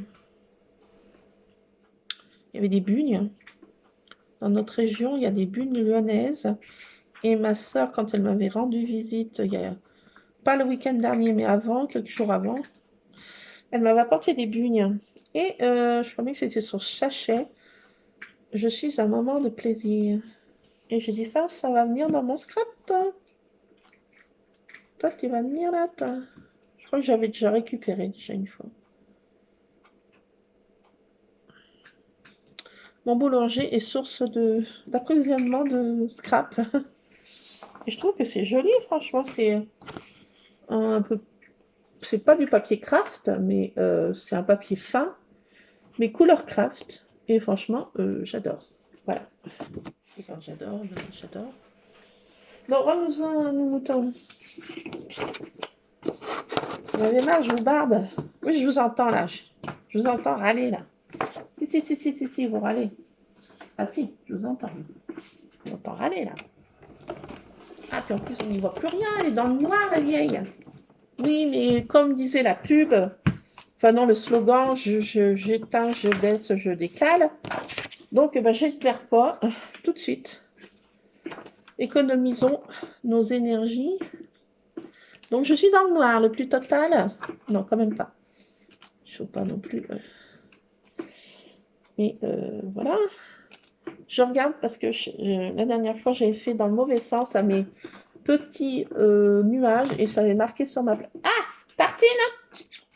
y avait des bugnes. Dans notre région, il y a des bugnes lyonnaises. Et ma sœur, quand elle m'avait rendu visite, il y a... pas le week-end dernier, mais avant, quelques jours avant, elle m'avait apporté des bugnes. Et je crois bien que c'était sur sachet. Je suis un moment de plaisir. Et j'ai dit ça va venir dans mon scrap, toi. Toi, tu vas venir là, toi. Je crois que j'avais déjà récupéré déjà une fois. Mon boulanger est source d'approvisionnement de scrap. Et je trouve que c'est joli, franchement. C'est un peu... C'est pas du papier craft, mais c'est un papier fin, mais couleur craft. Et franchement, j'adore. Voilà. J'adore, j'adore. Bon, revenons-en, nous moutons. Vous avez marre, je vous barbe. Oui, je vous entends là. Je vous entends râler là. Si, vous râlez. Ah si, je vous entends. Je vous entends râler là. Ah, puis en plus, on n'y voit plus rien. Elle est dans le noir, la vieille. Oui, mais comme disait la pub, enfin non, le slogan, j'éteins, je baisse, je décale. Donc, j'éclaire pas tout de suite. Économisons nos énergies. Donc, je suis dans le noir, le plus total. Non, quand même pas. Il ne faut pas non plus. Mais voilà. Je regarde parce que la dernière fois, j'avais fait dans le mauvais sens à mes petits nuages et ça avait marqué sur ma... Ah, tartine.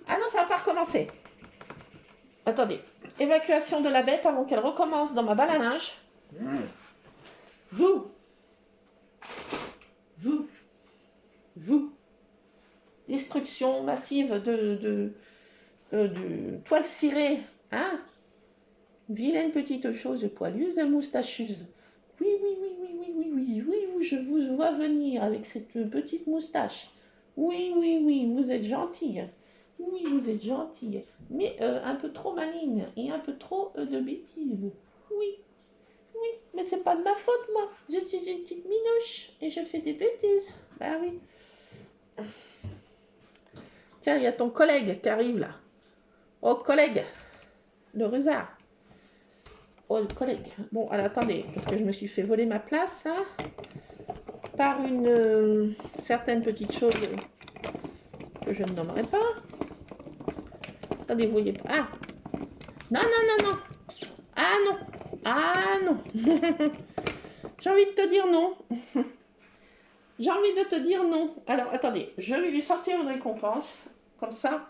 Ah non, ça va pas recommencer. Attendez. Évacuation de la bête avant qu'elle recommence dans ma balle à linge. Vous. Destruction massive de toile cirée. Hein? Vilaine petite chose poiluuse et moustachueuse. Oui, oui, oui, oui, oui, oui, oui, oui, oui, je vous vois venir avec cette petite moustache. Oui, oui, oui, vous êtes gentille. Oui, vous êtes gentille. Mais un peu trop maligne et un peu trop de bêtises. Oui, oui, mais c'est pas de ma faute, moi. Je suis une petite minoche et je fais des bêtises. Bah oui. Tiens, il y a ton collègue qui arrive là. Oh, collègue, le Rusard. Oh, le collègue. Bon, alors attendez, parce que je me suis fait voler ma place là, par une certaine petite chose que je ne nommerai pas. Attendez, vous voyez pas. Ah, non, non, non, non. Ah non. Ah non. J'ai envie de te dire non. J'ai envie de te dire non. Alors, attendez, je vais lui sortir une récompense. Comme ça,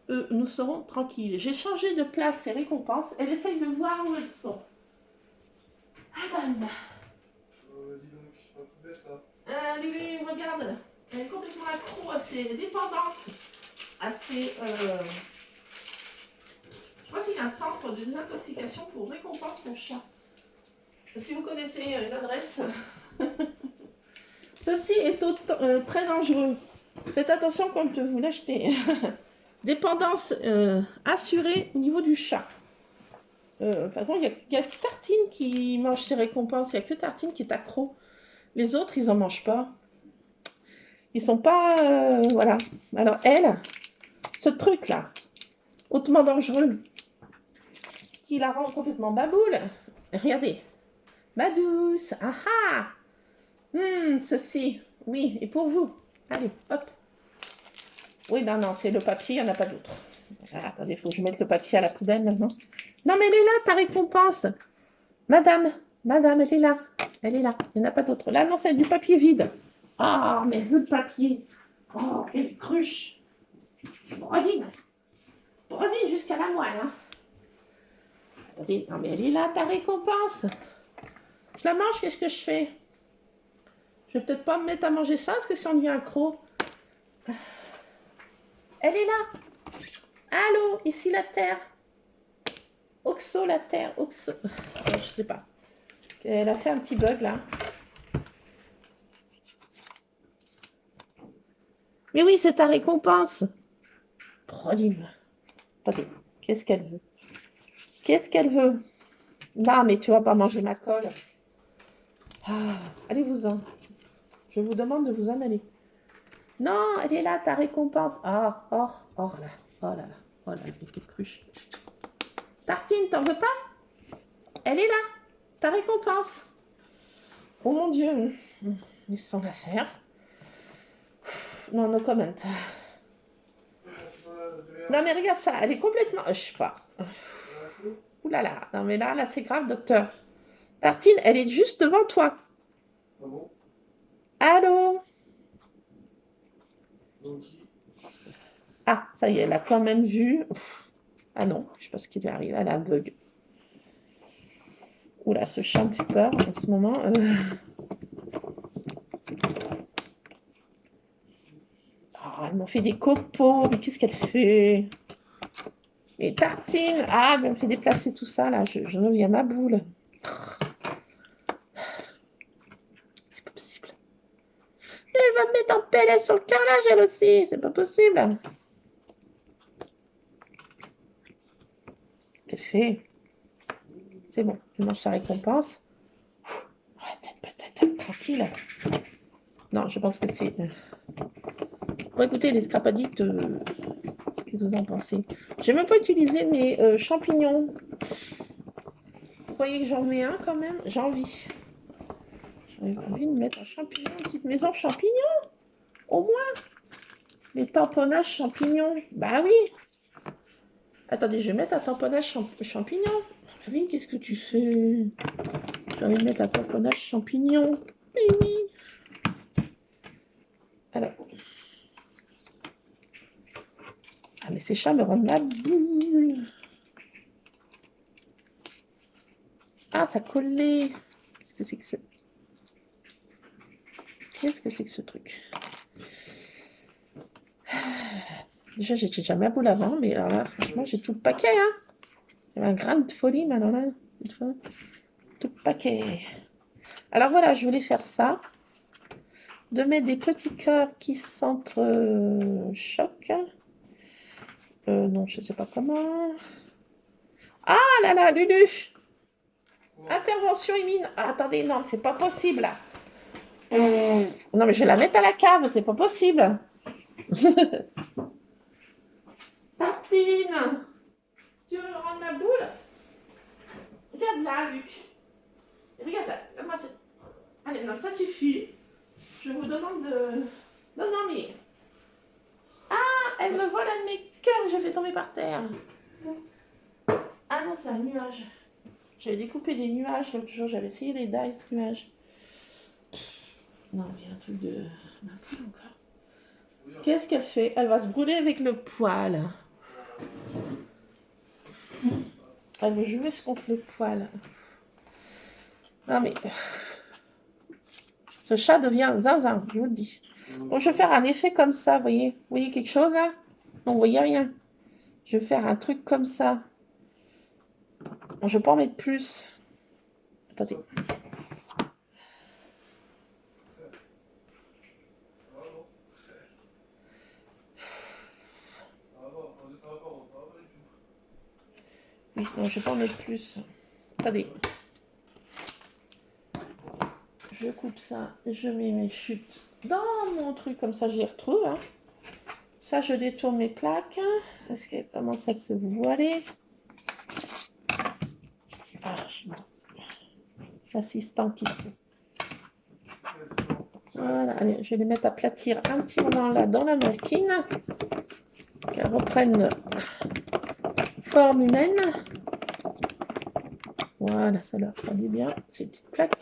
nous serons tranquilles. J'ai changé de place ces récompenses. Elle essaye de voir où elles sont. Adam. Dis donc, c'est pas tout bête ça. Lulu, regarde. Elle est complètement accro à ses dépendantes. À ses... Je crois qu'il y a un centre de désintoxication pour récompense pour chat. Si vous connaissez une adresse... Ceci est très dangereux. Faites attention quand vous l'achetez. Dépendance assurée au niveau du chat. Par contre, il y a Tartine qui mange ses récompenses. Il n'y a que Tartine qui est accro. Les autres, ils n'en mangent pas. Ils sont pas... voilà. Alors elle, ce truc-là, hautement dangereux, qui la rend complètement baboule. Regardez. Ma douce. Ah ah. Ceci. Oui, et pour vous. Allez, hop. Oui, non, non, c'est le papier, il n'y en a pas d'autre. Ah, attendez, il faut que je mette le papier à la poubelle maintenant. Non, mais elle est là, ta récompense. Madame, madame, elle est là. Elle est là, il n'y en a pas d'autre. Là, non, c'est du papier vide. Ah, mais vu le papier. Oh, quelle cruche. Brodine. Brodine jusqu'à la moelle. Hein. Attendez, non, mais elle est là, ta récompense. Je la mange, qu'est-ce que je fais? Je vais peut-être pas me mettre à manger ça, parce que si on devient accro. Elle est là. Allô, ici la Terre. Oxo, la Terre. Oxo. Je sais pas. Elle a fait un petit bug là. Mais oui, c'est ta récompense. Prodime. Attendez, qu'est-ce qu'elle veut? Qu'est-ce qu'elle veut? Non, mais tu vas pas manger ma colle. Ah, allez-vous-en. Je vous demande de vous en aller. Non, elle est là, ta récompense. Ah, oh, oh là, oh là là, oh là là, quelle cruche. Tartine, t'en veux pas? Elle est là, ta récompense. Oh mon Dieu, laissons la faire. Non, no comment. Non mais regarde ça, elle est complètement... Je sais pas. Ouh là là, non mais là c'est grave, docteur. Tartine, elle est juste devant toi. Ah bon? Allô? Donc, Ah, ça y est, elle a quand même vu. Ah non, je sais pas ce qui lui arrive, elle a un bug. Oula, ce chat me fait peur en ce moment. Oh, elle m'a fait des copeaux, mais qu'est-ce qu'elle fait? Et Tartine, ah, elle me fait déplacer tout ça là, je reviens ma boule. C'est pas possible. Mais elle va me mettre en PLS sur le carrelage elle aussi, c'est pas possible. Qu'elle fait? C'est bon, je mange sa récompense. Ouais, peut-être tranquille. Non, je pense que c'est... Bon, écoutez, les scrapadites, qu'est-ce que vous en pensez? J'ai même pas utilisé mes champignons. Vous voyez que j'en mets un quand même? J'ai envie. J'ai envie de mettre un champignon, une petite maison champignons. Au moins. Les tamponnages champignons. Bah oui. Attendez, je vais mettre un tamponnage champignon. Bah oui, qu'est-ce que tu fais? J'ai envie de mettre un tamponnage champignon. Oui, oui. Alors. Ah, mais ces chats me rendent ma boule. Ah, ça collait. Qu'est-ce que c'est que ça? Qu'est-ce que c'est que ce truc? Déjà, j'étais déjà ma boule avant, mais alors là, franchement, j'ai tout le paquet. Hein. J'avais un grain de folie, maintenant là. Tout le paquet. Alors voilà, je voulais faire ça. De mettre des petits cœurs qui s'entrechoquent. Non, je ne sais pas comment. Ah là là, Lulu! Quoi? Intervention imminente. Ah, attendez, non, c'est pas possible. Là. Non, mais je vais la mettre à la cave, c'est pas possible. Martine, tu veux rendre ma boule? Regarde là, Luc. Regarde là. Allez, non, ça suffit. Je vous demande de... Non, non, mais... Ah, elle me vole un de mes cœurs et je fais tomber par terre. Ah non, c'est un nuage. J'avais découpé des nuages l'autre jour, j'avais essayé les dice de nuages. Non, mais un truc de... Qu'est-ce qu'elle fait? Elle va se brûler avec le poil. Elle veut jouer contre le poil. Non mais... Ce chat devient zinzin, je vous le dis. Donc je vais faire un effet comme ça, vous voyez? Vous voyez quelque chose là? Non, vous voyez rien. Je vais faire un truc comme ça. Je vais pas en mettre plus. Attendez. Oui, non, je vais pas en mettre plus. Attendez. Je coupe ça, je mets mes chutes dans mon truc, comme ça je les retrouve. Hein. Ça, je détourne mes plaques, parce qu'elles commencent à se voiler. Ah, l'assistante ici. Voilà, allez, je vais les mettre à platir un petit moment là dans la machine. Qu'elles reprennent forme humaine. Voilà, ça leur fera du bien, ces petites plaques.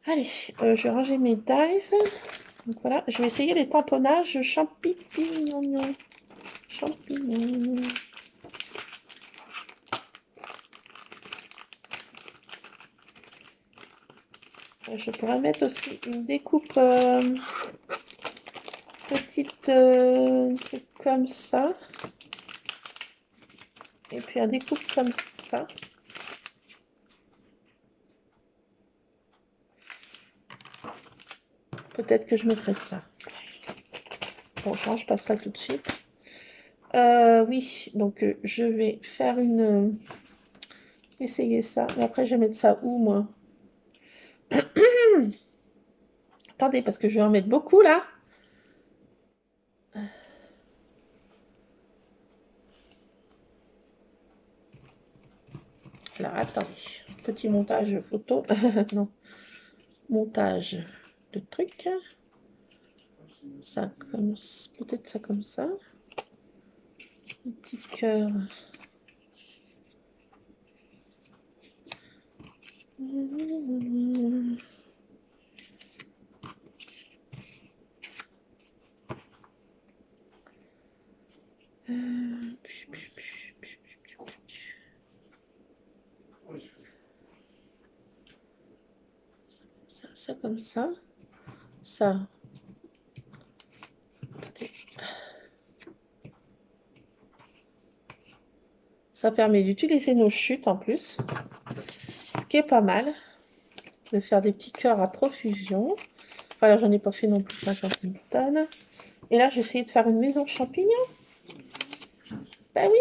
Allez, je vais ranger mes dice. Donc voilà, je vais essayer les tamponnages champignons. Champignons. Je pourrais mettre aussi une découpe petite comme ça. Et puis un découpe comme ça. Peut-être que je mettrai ça. Bon, je range pas ça tout de suite. Oui, donc je vais faire une... essayer ça. Mais après, je vais mettre ça où, moi? Attendez, parce que je vais en mettre beaucoup, là. Alors, attendez. Petit montage photo. Non. Montage de trucs. Ça comme... Peut-être ça comme ça. Un petit cœur. Ça comme ça. Ça. Ça permet d'utiliser nos chutes en plus. Ce qui est pas mal. De faire des petits cœurs à profusion. Voilà, j'en ai pas fait non plus 50 000 tonnes. Et là, j'ai essayé de faire une maison champignon. Ben oui.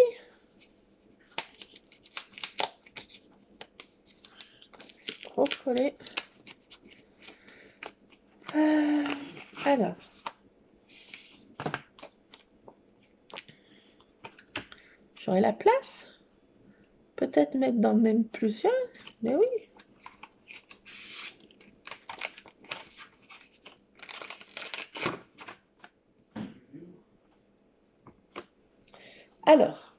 C'est trop collé. Alors. J'aurai la place. Peut-être mettre dans même plusieurs. Mais oui. Alors.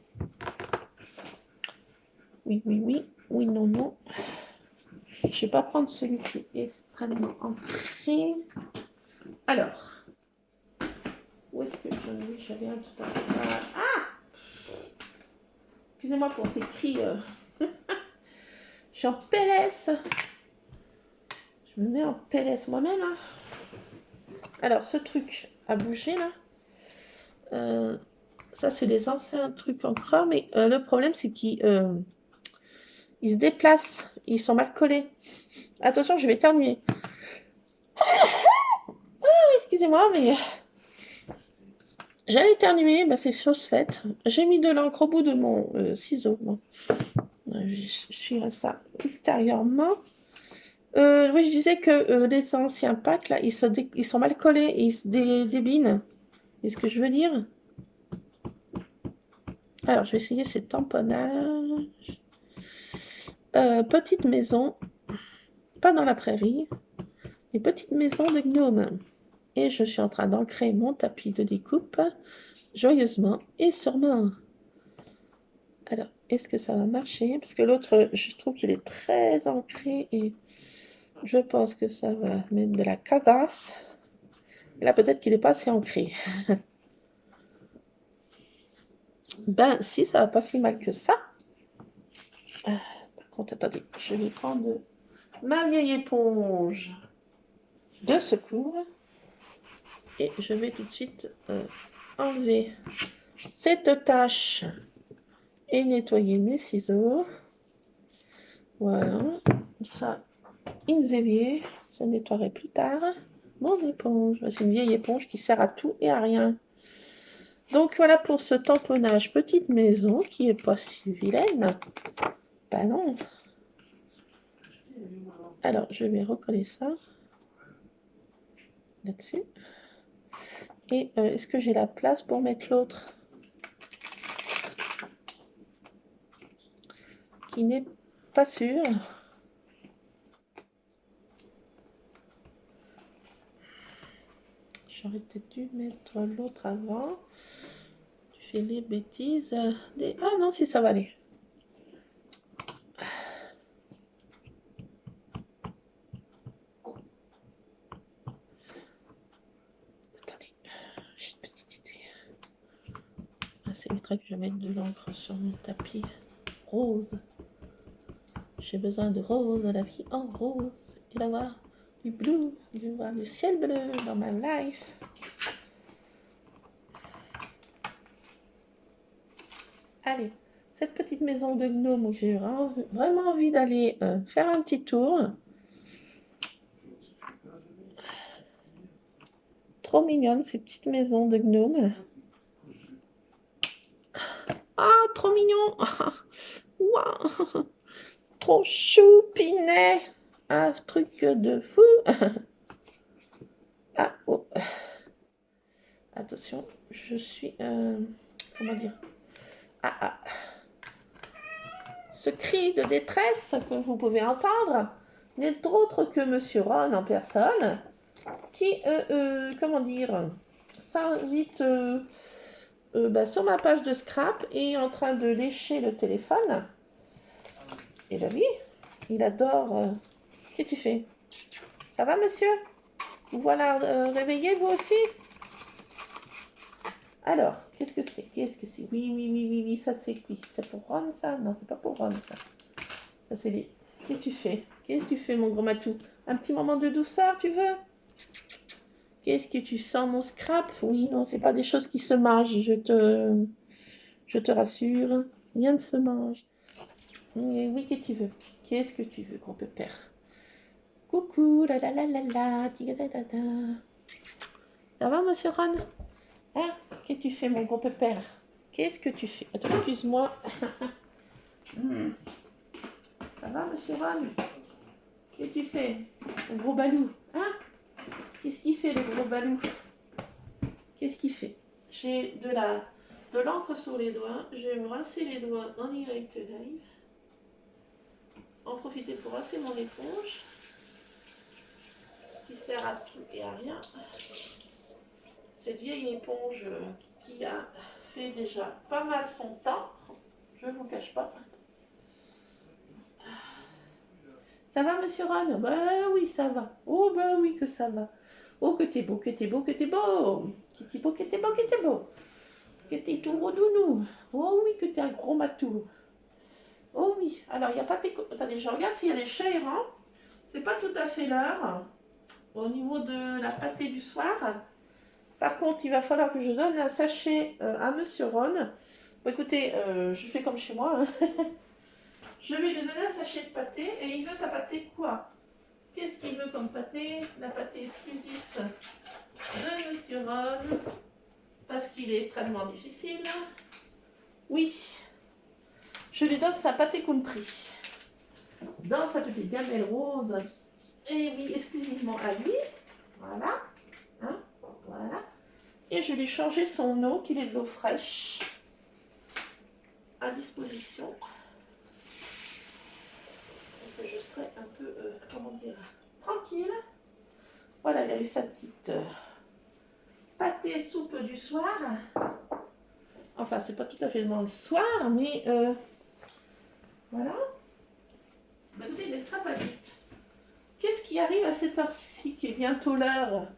Oui, oui, oui. Oui, non, non. Je ne vais pas prendre celui qui est extrêmement ancré. Alors. Où est-ce que j'avais un tout à l'heure? Ah! Excusez-moi pour ces cris. Je suis en PLS. Je me mets en PLS moi-même. Hein. Alors, ce truc a bougé là. Ça, c'est les anciens trucs en chrome. Et le problème, c'est qu'ils se déplacent. Ils sont mal collés. Attention, je vais éternuer. Excusez-moi, mais j'allais éternuer, bah, c'est chose faite. J'ai mis de l'encre au bout de mon ciseau. Bon. Je suis à ça ultérieurement. Oui, je disais que les anciens packs, là, ils sont mal collés et ils se débinent. C'est ce que je veux dire? Alors, je vais essayer ces tamponnages. Petite maison, pas dans la prairie, une petite maison de gnomes. Et je suis en train d'ancrer mon tapis de découpe joyeusement et sûrement. Alors, est-ce que ça va marcher? Parce que l'autre, je trouve qu'il est très ancré et je pense que ça va mettre de la cagasse. Et là, peut-être qu'il n'est pas assez ancré. Ben, si, ça va pas si mal que ça. Par contre, attendez, je vais prendre ma vieille éponge de secours et je vais tout de suite enlever cette tâche et nettoyer mes ciseaux. Voilà, ça, Xavier se nettoierait plus tard. Mon éponge, c'est une vieille éponge qui sert à tout et à rien. Donc voilà pour ce tamponnage petite maison qui est pas si vilaine. Ben non. Alors je vais recoller ça là-dessus. Et est-ce que j'ai la place pour mettre l'autre qui n'est pas sûr. J'aurais peut-être dû mettre l'autre avant. Tu fais les bêtises. Ah non, si ça va aller. Attendez, j'ai une petite idée. Ah, ça évitera que je mette de l'encre sur mon tapis rose. J'ai besoin de rose, la vie en rose. Et d'avoir du bleu, de voir du ciel bleu dans ma life. Allez, cette petite maison de gnome où j'ai vraiment envie d'aller faire un petit tour. Trop mignonne ces petites maisons de gnome. Ah, trop mignon. Wow. Trop choupinet. Un truc de fou. Ah, oh. Attention, je suis... comment dire? Ah. Ce cri de détresse que vous pouvez entendre n'est autre que Monsieur Ron en personne qui, comment dire, s'invite sur ma page de Scrap et est en train de lécher le téléphone. Et là, oui, il adore. Qu'est-ce que tu fais? Ça va, monsieur? Vous voilà réveillé, vous aussi? Alors, qu'est-ce que c'est? Oui, ça c'est qui? C'est pour Ron, ça? Non, c'est pas pour Ron, ça. Ça, c'est les... Qu'est-ce que tu fais? Qu'est-ce que tu fais, mon gros matou? Un petit moment de douceur, tu veux? Qu'est-ce que tu sens, mon Scrap? Oui, non, c'est pas des choses qui se mangent, je te rassure. Rien ne se mange. Oui, qu'est-ce que tu veux? Qu'est-ce que tu veux, gros pépère? Coucou, la la la la la, tigadadada. Ça va, monsieur Ron? Hein? Qu'est-ce que tu fais, mon gros pépère? Qu'est-ce que tu fais? Attends, excuse-moi. Ça va, monsieur Ron? Qu'est-ce que tu fais? Le gros balou, hein? Qu'est-ce qu'il fait, le gros balou? Qu'est-ce qu'il fait? J'ai de l'encre sur les doigts. Je vais me rincer les doigts en direct live. En profiter pour rincer mon éponge. Qui sert à tout et à rien. Cette vieille éponge qui a fait déjà pas mal son temps. Je ne vous cache pas. Ça va, monsieur Ron? Bah oui, ça va. Oh, bah oui que ça va. Oh, que t'es beau, que t'es beau, que t'es beau. Que t'es beau, que t'es beau, que t'es beau. Que t'es tout redounou. Oh oui, que t'es un gros matou. Oh oui. Alors, il n'y a pas tes... Attendez, je regarde s'il y a les chats errants. C'est pas tout à fait l'heure. Au niveau de la pâtée du soir. Par contre, il va falloir que je donne un sachet à monsieur Ron. Bon, écoutez, je fais comme chez moi. Hein. Je vais lui donner un sachet de pâté et il veut sa pâté quoi? Qu'est-ce qu'il veut comme pâté? La pâté exclusive de Monsieur Ron, parce qu'il est extrêmement difficile. Oui, je lui donne sa pâté country dans sa petite gamelle rose. Et oui, exclusivement à lui. Voilà. Hein, voilà. Et je lui ai changé son eau, qu'il est de l'eau fraîche, à disposition. Donc je serai un peu, comment dire, tranquille. Voilà, il a eu sa petite pâté soupe du soir. Enfin, c'est pas tout à fait le soir, mais voilà. Bah, écoutez, il laissera pas vite. Qu'est-ce qui arrive à cette heure-ci, qui est bientôt l'heure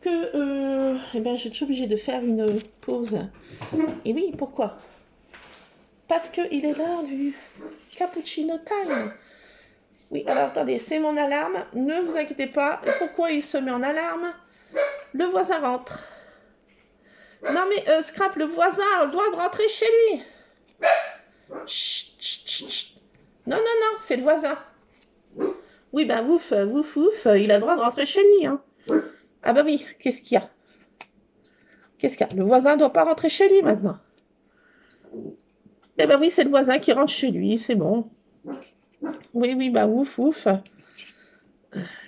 que eh ben, je suis obligée de faire une pause. Et oui, pourquoi? Parce qu'il est l'heure du cappuccino time. Oui, alors attendez, c'est mon alarme. Ne vous inquiétez pas. Et pourquoi il se met en alarme? Le voisin rentre. Non mais Scrap, le voisin a le droit de rentrer chez lui. Chut, chut, chut, chut. Non, non, non, c'est le voisin. Oui, ben ouf, ouf, ouf, il a le droit de rentrer chez lui. Hein. Ah bah oui, qu'est-ce qu'il y a? Qu'est-ce qu'il y a? Le voisin ne doit pas rentrer chez lui maintenant. Eh ben oui, c'est le voisin qui rentre chez lui, c'est bon. Oui, oui, bah ouf, ouf.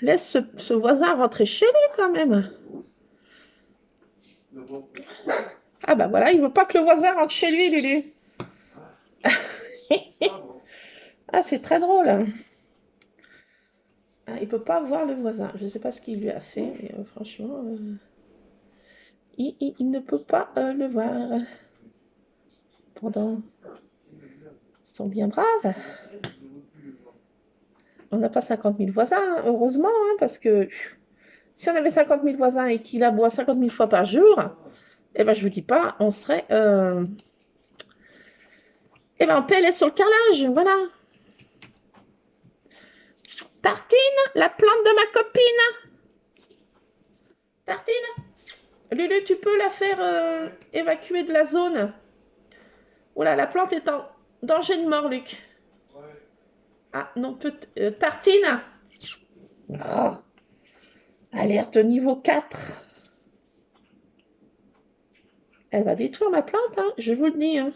Laisse ce voisin rentrer chez lui quand même. Ah bah voilà, il veut pas que le voisin rentre chez lui, Lulu. Ah, c'est très drôle. Ah, il peut pas voir le voisin. Je sais pas ce qu'il lui a fait, mais franchement, il ne peut pas le voir. Pendant, ils sont bien braves. On n'a pas 50 000 voisins, hein, heureusement, hein, parce que si on avait 50 000 voisins et qu'il aboie 50 000 fois par jour, eh ben je vous dis pas, on serait eh ben, en PLS sur le carrelage, voilà. Tartine, la plante de ma copine. Tartine, Lulu, tu peux la faire évacuer de la zone. Oula, la plante est en danger de mort, Luc. Ouais. Ah, non, Tartine. Oh. Alerte niveau 4. Elle va détruire ma plante, hein, je vous le dis. Hein.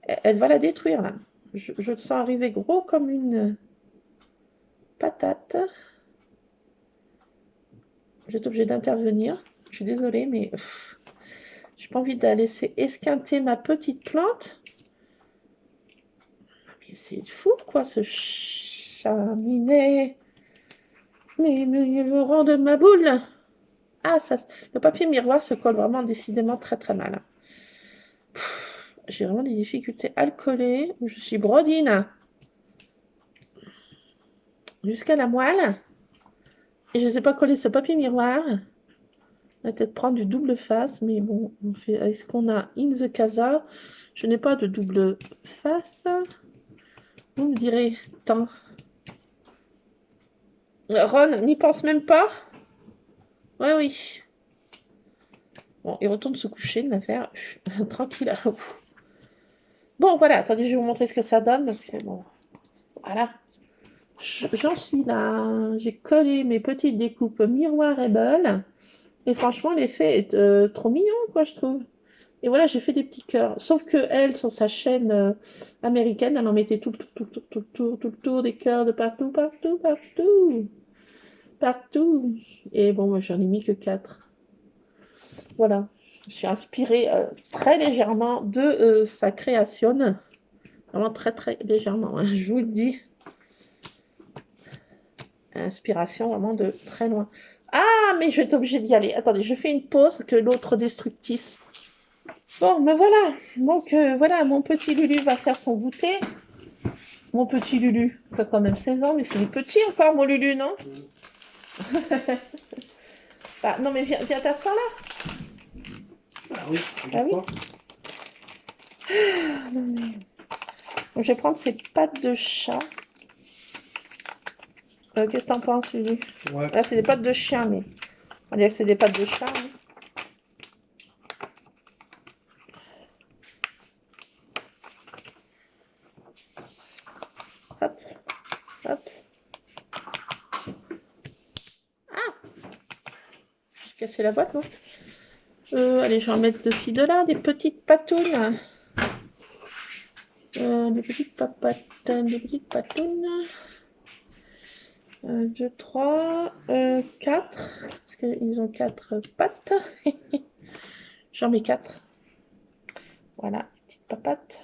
Elle va la détruire, là. Je le sens arriver gros comme une patate. J'ai été obligée d'intervenir. Je suis désolée, mais j'ai pas envie de la laisser esquinter ma petite plante. Mais c'est fou, quoi, ce chaminet. Mais il veut rendre ma boule. Ah, ça, le papier miroir se colle vraiment décidément très très mal. J'ai vraiment des difficultés à le coller. Je suis brodine. Jusqu'à la moelle. Et je ne sais pas coller ce papier miroir. On va peut-être prendre du double face. Mais bon, on fait. Est-ce qu'on a in the casa? Je n'ai pas de double face. Vous me direz tant. Ron n'y pense même pas. Ouais, oui. Bon, il retourne se coucher de l'affaire. Tranquille. Bon, voilà. Attendez, je vais vous montrer ce que ça donne. Parce que bon. Voilà. J'en suis là. J'ai collé mes petites découpes miroir et bol. Et franchement, l'effet est trop mignon, quoi, je trouve. Et voilà, j'ai fait des petits cœurs. Sauf que elle, sur sa chaîne américaine, elle en mettait tout le tour des cœurs de partout, partout, partout. Partout. Et bon, moi, j'en ai mis que 4. Voilà. Je suis inspirée très légèrement de sa création. Vraiment très, très légèrement, hein, je vous le dis. Inspiration vraiment de très loin. Ah, mais je vais être obligée d'y aller. Attendez, je fais une pause que l'autre destructrice. Bon, ben voilà. Donc, voilà, mon petit Lulu va faire son goûter. Mon petit Lulu, qui a quand même 16 ans, mais c'est petit encore, mon Lulu, non? Bah, non, mais viens t'asseoir là. Ah oui, Ah oui. Ah, non, mais... Donc, je vais prendre ces pattes de chat. Qu'est-ce que t'en penses, Lulu? Ouais. Là, c'est des pattes de chien, mais on dirait que c'est des pattes de chat. Hein. Hop, hop. cassé la boîte, non? Allez, je vais en mettre de ci, de là, des petites patounes. Des petites papates, des petites patounes. 1, 2, 3, 4. Parce qu'ils ont 4 pattes. J'en mets 4. Voilà, petite papate.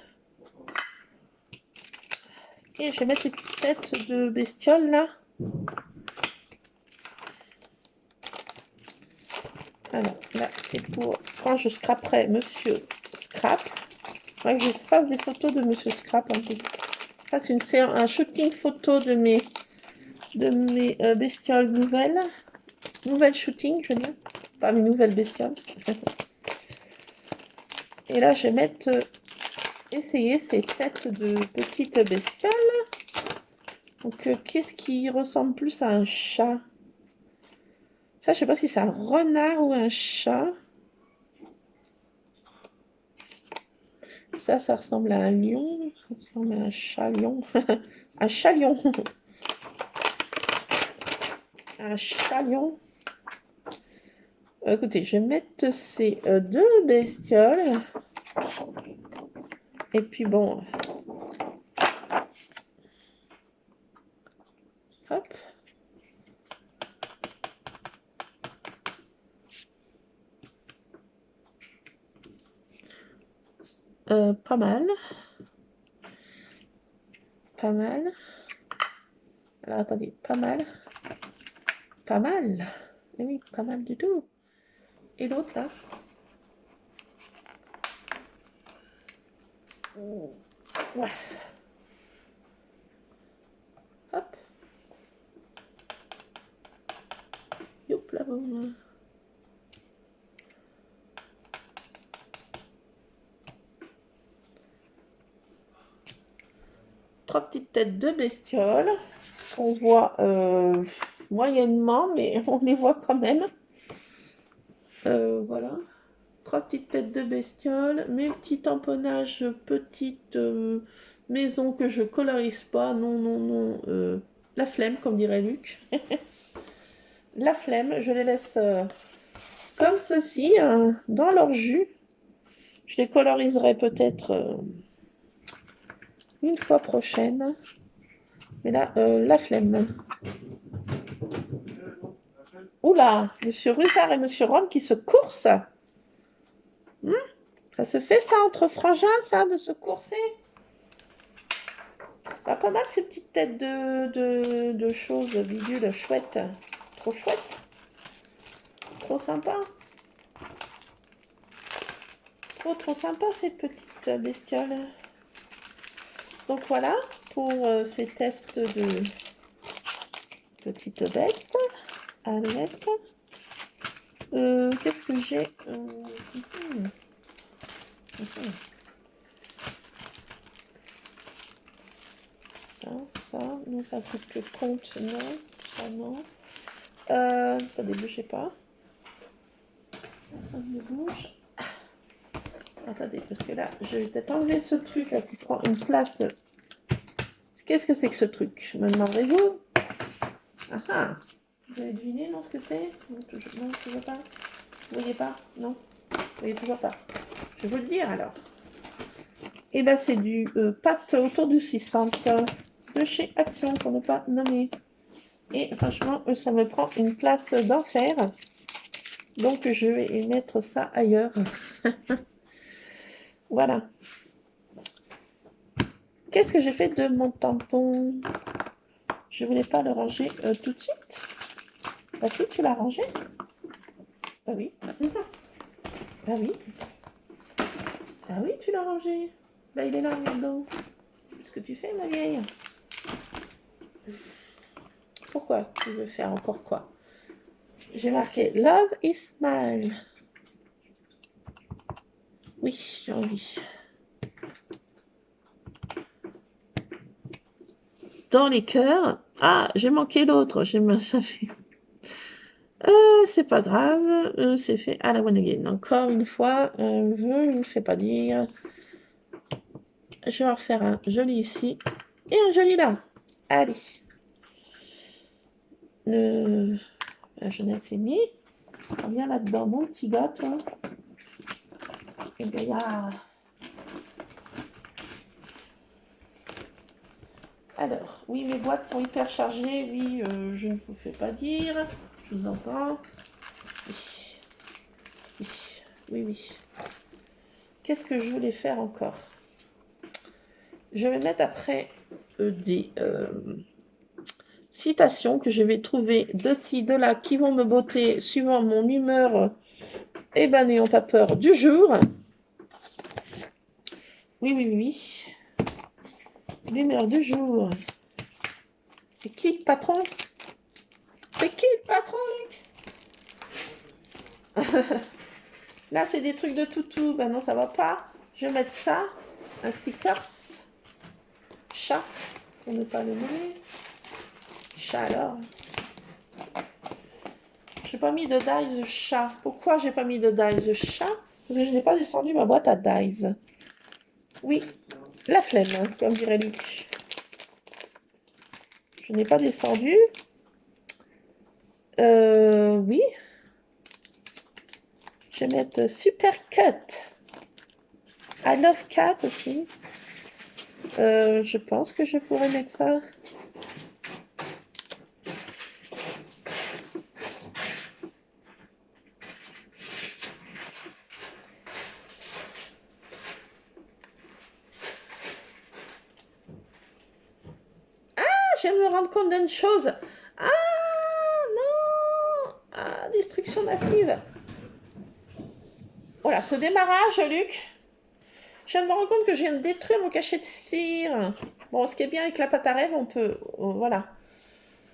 Et je vais mettre les petites têtes de bestioles là. Alors là, c'est pour quand je scraperai Monsieur Scrap. Il faudrait que je fasse des photos de Monsieur Scrap. Que je fasse un shooting photo de mes bestioles nouvelles. Nouvelles shooting, je veux dire. Pas mes nouvelles bestioles. Et là, je vais mettre... essayer ces têtes de petites bestioles. Donc, qu'est-ce qui ressemble plus à un chat? Ça, je sais pas si c'est un renard ou un chat. Ça ressemble à un lion. Ça ressemble à un chat-lion. Un chat-lion. Un chat-lion. Écoutez, je vais mettre ces deux bestioles. Et puis bon... Hop. Pas mal. Pas mal. Alors attendez, pas mal. Pas mal. Eh oui, pas mal du tout. Et l'autre là? Ouais. Hop. Youp là boum. Trois petites têtes de bestioles. On voit moyennement, mais on les voit quand même. Voilà. Trois petites têtes de bestioles. Mes petits tamponnages, petites maisons que je colorise pas. Non, non, non. La flemme, comme dirait Luc. La flemme, je les laisse comme ceci, dans leur jus. Je les coloriserai peut-être une fois prochaine. Mais là, la flemme. Oula, Monsieur Russard et Monsieur Rome qui se coursent. Ça se fait ça entre frangins, ça, de se courser? Pas mal ces petites têtes de choses bidules chouettes. Trop chouette. Trop sympa. Trop sympa ces petites bestioles. Donc voilà pour ces tests de petites bêtes. Allumettes. Qu'est-ce que j'ai Ça, non, c'est un truc que compte, non, ça non. Attendez, bougez pas. Ça me bouge. Attendez, parce que là, je vais peut-être enlever ce truc là qui prend une place. Qu'est-ce que c'est que ce truc, me demanderez-vous? Ah ah. Vous avez deviné, non, ce que c'est? Non, toujours pas. Vous voyez pas? Non, vous voyez toujours pas. Je vais vous le dire alors. Et ben c'est du pâte autour du 600 de chez Action, pour ne pas nommer. Et franchement, ça me prend une place d'enfer. Donc je vais mettre ça ailleurs. Voilà. Qu'est-ce que j'ai fait de mon tampon? Je voulais pas le ranger tout de suite. Bah si, tu l'as rangé. Bah oui. Bah oui. Ah oui, tu l'as rangé. Bah il est là, regarde. Qu'est-ce que tu fais, ma vieille? Pourquoi tu veux faire encore quoi? J'ai marqué Love is smile. Oui, j'ai envie. Dans les cœurs. Ah, j'ai manqué l'autre. Ça fait... c'est pas grave. C'est fait à la one again. Encore une fois, je ne fais pas dire. Je vais en refaire un joli ici. Et un joli là. Allez. La jeunesse est mise. Viens là-dedans, mon petit gars, toi. Et bien, il y a... Alors, oui, mes boîtes sont hyper chargées. Oui, je ne vous fais pas dire. Je vous entends. Oui, oui, oui, oui. Qu'est-ce que je voulais faire encore? Je vais mettre après des citations que je vais trouver de ci, de là, qui vont me botter suivant mon humeur et ben n'ayons pas peur du jour. Oui, oui, oui. L'humeur du jour. C'est qui le patron? C'est qui le patron, Luc? Là, c'est des trucs de toutou. Ben non, ça va pas. Je vais mettre ça. Un stickers. Chat. Pour ne pas le nommer. Chat alors. J'ai pas mis de dies chat. Pourquoi j'ai pas mis de dies chat? Parce que je n'ai pas descendu ma boîte à dies. Oui, la flemme, hein, comme dirait Luc. Je n'ai pas descendu. Oui. Je vais mettre Super Cut. I Love Cat aussi. Je pense que je pourrais mettre ça. Je viens de me rendre compte d'une chose. Ah non! Ah, destruction massive. Voilà, ce démarrage, Luc. Je viens de me rendre compte que je viens de détruire mon cachet de cire. Bon, ce qui est bien avec la pâte à rêve, on peut... voilà.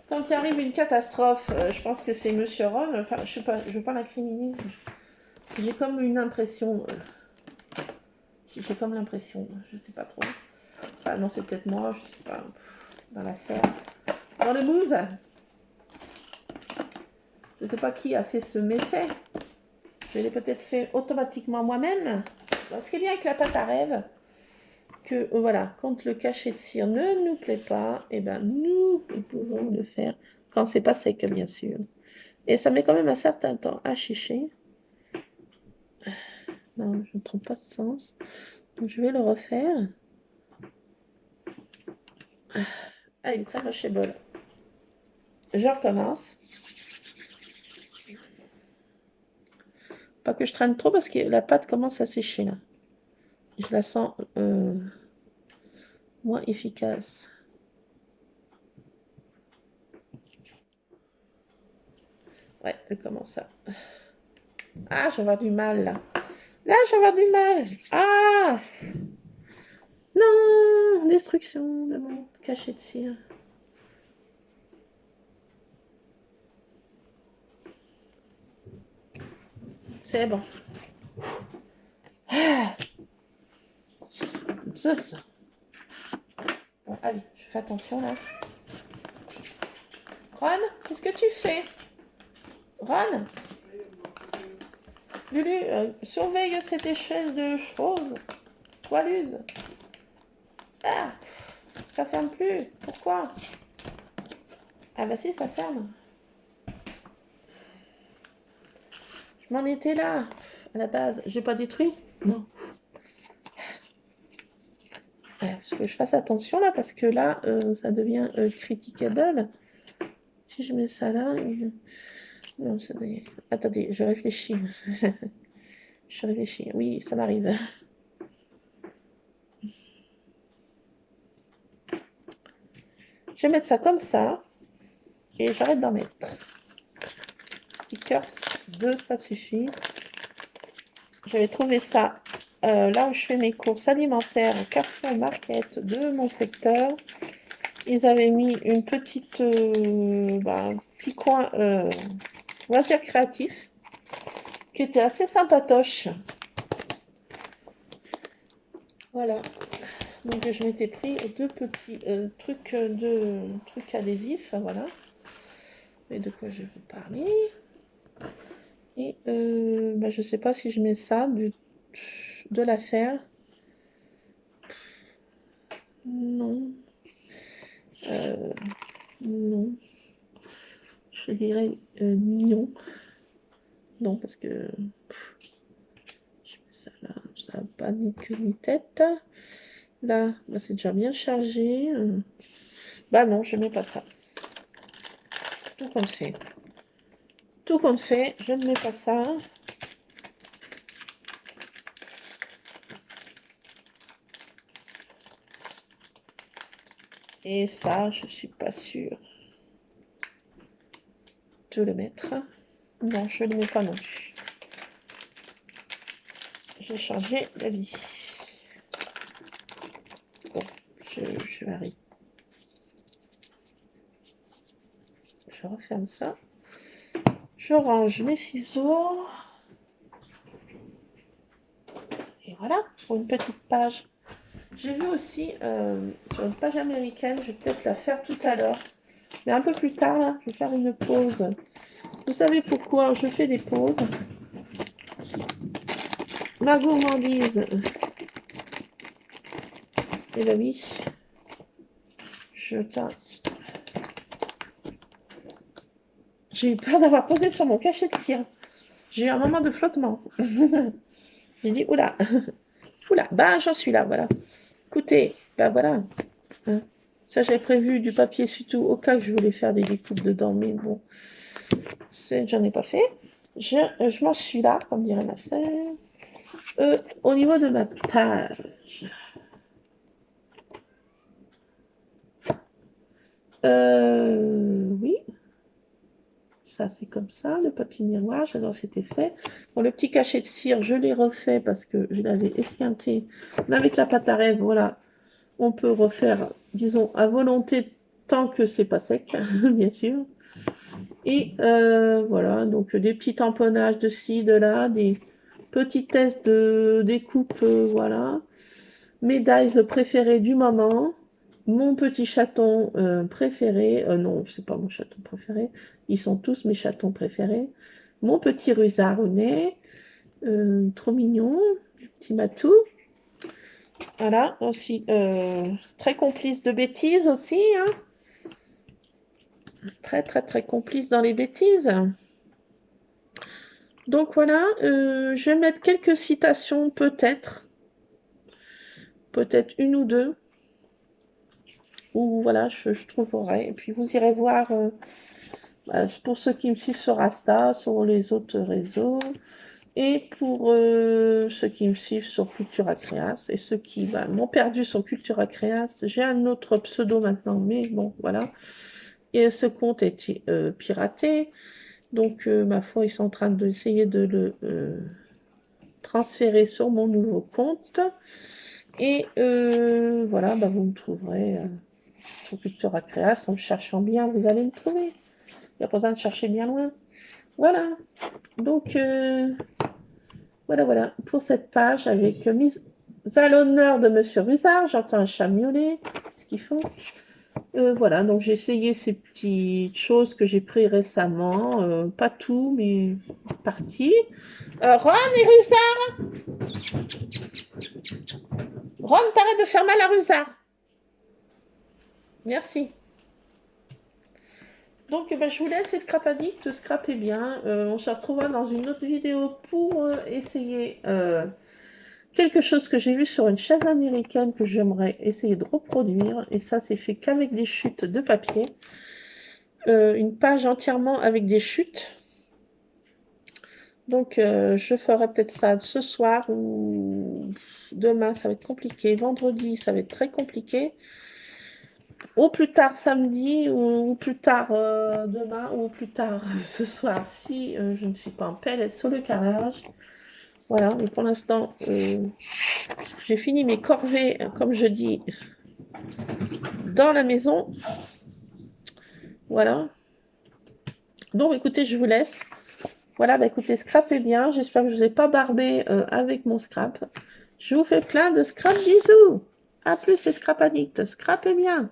Quand il arrive une catastrophe, je pense que c'est Monsieur Ron. Enfin, je sais pas, je veux pas l'incriminer. J'ai comme une impression. J'ai comme l'impression, je sais pas trop. Enfin, non, c'est peut-être moi, je sais pas. Dans l'affaire. Dans le move. Je sais pas qui a fait ce méfait. Je l'ai peut-être fait automatiquement moi-même. Ce qui est bien avec la pâte à rêve, que voilà, quand le cachet de cire ne nous plaît pas, et ben nous pouvons le faire quand c'est pas sec, bien sûr. Et ça met quand même un certain temps à chicher. Non, je ne trompe pas de sens. Donc je vais le refaire. Ah, il est très mocheable. Je recommence. Pas que je traîne trop parce que la pâte commence à sécher là. Je la sens moins efficace. Ouais, elle commence à... Ah, je vais avoir du mal là. Là, je vais avoir du mal. Ah! Non! Destruction de mon cachet de cire. C'est bon. Ah! Ça. Bon, allez, je fais attention là. Ron, qu'est-ce que tu fais? Ron? Lulu, surveille cette échelle de choses. Toileuse. Ah! Ça ferme plus. Pourquoi? Ah bah si, ça ferme. Je m'en étais là, à la base. J'ai pas détruit? Non. Parce que je fasse attention là, parce que là, ça devient critiquable. Si je mets ça là... Non, ça devient... Attendez, je réfléchis. Je réfléchis. Oui, ça m'arrive. Je vais mettre ça comme ça. Et j'arrête d'en mettre. Stickers 2, ça suffit. J'avais trouvé ça là où je fais mes courses alimentaires, au Carrefour Market de mon secteur. Ils avaient mis une petite, un petit coin loisir créatif qui était assez sympatoche. Voilà. Donc je m'étais pris deux petits trucs adhésifs, voilà. Et de quoi je vais vous parler. Et je sais pas si je mets ça de l'affaire. Non. Non. Je dirais non. Non, parce que je mets ça là, ça n'a pas ni queue ni tête. Là, bah, c'est déjà bien chargé. Bah non, je ne mets pas ça. Tout compte fait. Tout compte fait, je ne mets pas ça. Et ça, je suis pas sûre de le mettre. Non, je ne le mets pas non plus. J'ai changé d'avis. Bon, je varie. Je referme ça. Je range mes ciseaux. Et voilà, pour une petite page. J'ai vu aussi sur une page américaine, je vais peut-être la faire tout à l'heure. Mais un peu plus tard, là, je vais faire une pause. Vous savez pourquoi je fais des pauses? Ma gourmandise. Et la vie. J'ai eu peur d'avoir posé sur mon cachet de cire. J'ai eu un moment de flottement. J'ai dit, oula, oula, bah j'en suis là, voilà. Écoutez, bah voilà. Hein. Ça, j'avais prévu du papier surtout au cas que je voulais faire des découpes dedans, mais bon, j'en ai pas fait. Je m'en suis là, comme dirait ma sœur. Au niveau de ma page. Oui. Ça, c'est comme ça, le papier miroir, j'adore cet effet. Bon, le petit cachet de cire, je l'ai refait parce que je l'avais esquinté. Mais avec la pâte à rêve, voilà, on peut refaire, disons, à volonté, tant que c'est pas sec, bien sûr. Et voilà, donc des petits tamponnages de ci, de là, des petits tests de découpe, voilà. Mes dies préférés du moment. Mon petit chaton préféré, non, c'est pas mon chaton préféré, ils sont tous mes chatons préférés. Mon petit rusard au nez, trop mignon, petit matou. Voilà, aussi très complice de bêtises aussi, hein. Très très très complice dans les bêtises. Donc voilà, je vais mettre quelques citations peut-être une ou deux. Ou voilà, je trouverai. Et puis vous irez voir, pour ceux qui me suivent sur Insta, sur les autres réseaux, et pour ceux qui me suivent sur Cultura Créas, et ceux qui m'ont perdu sur Cultura Créas, j'ai un autre pseudo maintenant, mais bon, voilà. Et ce compte est piraté, donc ma foi, ils sont en train d'essayer de le transférer sur mon nouveau compte. Et voilà, vous me trouverez sur Cultura Créas, en me cherchant bien, vous allez me trouver. Il n'y a pas besoin de chercher bien loin. Voilà. Donc, voilà, pour cette page avec mise à l'honneur de Monsieur Rusard. J'entends un chat miauler. Qu'est-ce qu'ils font? Voilà, donc j'ai essayé ces petites choses que j'ai pris récemment. Pas tout, mais partie. Ron et Rusard! Ron, t'arrêtes de faire mal à Rusard. Merci. Donc, je vous laisse, les Scrap Addicts, scrapez bien. On se retrouvera dans une autre vidéo pour essayer quelque chose que j'ai vu sur une chaise américaine que j'aimerais essayer de reproduire. Et ça, c'est fait qu'avec des chutes de papier. Une page entièrement avec des chutes. Donc, je ferai peut-être ça ce soir ou demain, ça va être compliqué. Vendredi, ça va être très compliqué. Au plus tard samedi ou plus tard demain ou plus tard ce soir si je ne suis pas en PLS sur le carrelage. Voilà, mais pour l'instant j'ai fini mes corvées comme je dis dans la maison. Voilà. Donc écoutez, je vous laisse. Voilà, écoutez, scrapez bien. J'espère que je ne vous ai pas barbé avec mon scrap. Je vous fais plein de scrap bisous. A plus les Scrap Addicts. Scrapez bien.